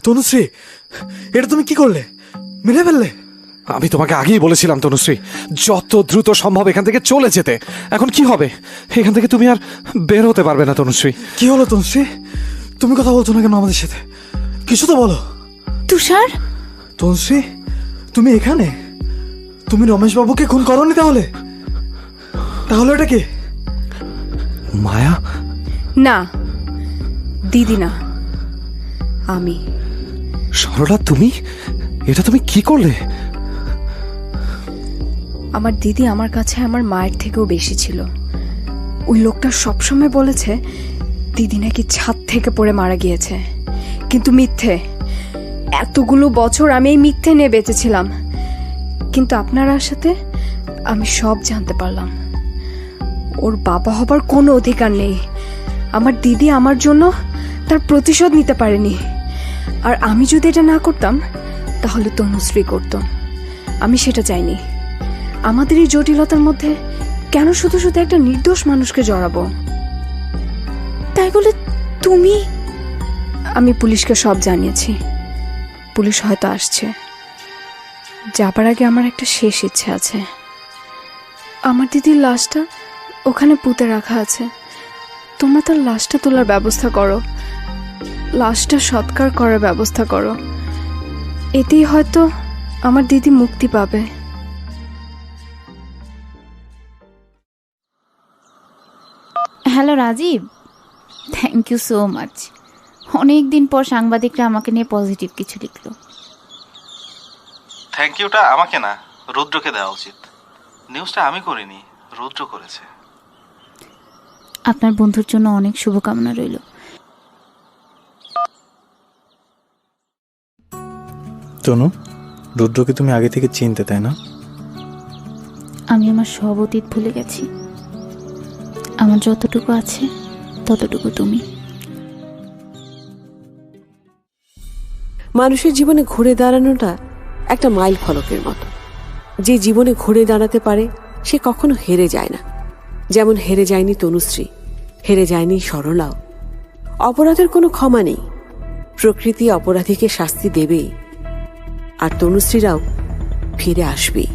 তনুশ্রী, এটা তুমি কি করলে? মিলে ফেললে? আমি তোমাকে আগেই বলেছিলাম তনুশ্রী, যত দ্রুত সম্ভব এখান থেকে চলে যেতে। এখন কি হবে? এখান থেকে তুমি আর বের হতে পারবে না তনুশ্রী। কি হলো তনুশ্রী? তুমি কথা বলছো না কেন আমাদের সাথে? কিছু তো বলো। তুষার, তনুশ্রী, তুমি এখানে? তুমি রমেশ বাবুকে খুন করনি তাহলে? তাহলে এটা কি? মায়া? না দিদি না, আমি। সরলা, তুমি? এটা তুমি কি করলে? আমার দিদি আমার কাছে আমার মায়ের থেকেও বেশি ছিল। ওই লোকটা সবসময় বলেছে দিদি নাকি ছাদ থেকে পড়ে মারা গিয়েছে, কিন্তু মিথ্যে। এতগুলো বছর আমি এই মিথ্যে নিয়ে বেঁচেছিলাম, কিন্তু আপনার সাথে আমি সব জানতে পারলাম। ওর বাবা হবার কোনো অধিকার নেই। আমার দিদি আমার জন্য তার প্রতিশোধ নিতে পারেনি, আর আমি যদি এটা না করতাম তাহলে তনুশ্রী করত। আমি সেটা চাইনি। আমাদের এই জটিলতার মধ্যে কেন শুধু শুধু একটা নির্দোষ মানুষকে জড়াবো? তাই বলে তুমি? আমি পুলিশকে সব জানিয়েছি। পুলিশ হয়তো আসছে। যাবার আগে আমার একটা শেষ ইচ্ছে আছে। আমার দিদির লাশটা ওখানে পুঁতে রাখা আছে। তোমরা তার লাশটা তোলার ব্যবস্থা করো, লাশটা সৎকার করার ব্যবস্থা করো। এতেই হয়তো আমার দিদি মুক্তি পাবে। Hello Rajiv, thank you so much. অনেক দিন পর সাংবাদিকরা আমাকে নিয়ে পজিটিভ কিছু লিখলো। থ্যাংক ইউটা আমাকে না, রুদ্রকে দেওয়া উচিত। নিউজটা আমি করিনি, রুদ্র করেছে। আপনার বন্ধুর জন্য অনেক শুভকামনা রইল। তনু, রুদ্রকে তুমি আগে থেকে চিনতে, তাই না? আমি আমার সব অতীত ভুলে গেছি। আমার যতটুকু আছে ততটুকু তুমি। মানুষের জীবনে ঘুরে দাঁড়ানোটা একটা মাইল ফলকের মতো। যে জীবনে ঘুরে দাঁড়াতে পারে সে কখনো হেরে যায় না। যেমন হেরে যায়নি তনুশ্রী, হেরে যায়নি সরলাও। অপরাধের কোনো ক্ষমা নেই। প্রকৃতি অপরাধীকে শাস্তি দেবেই, আর তনুশ্রীরাও ফিরে আসবেই।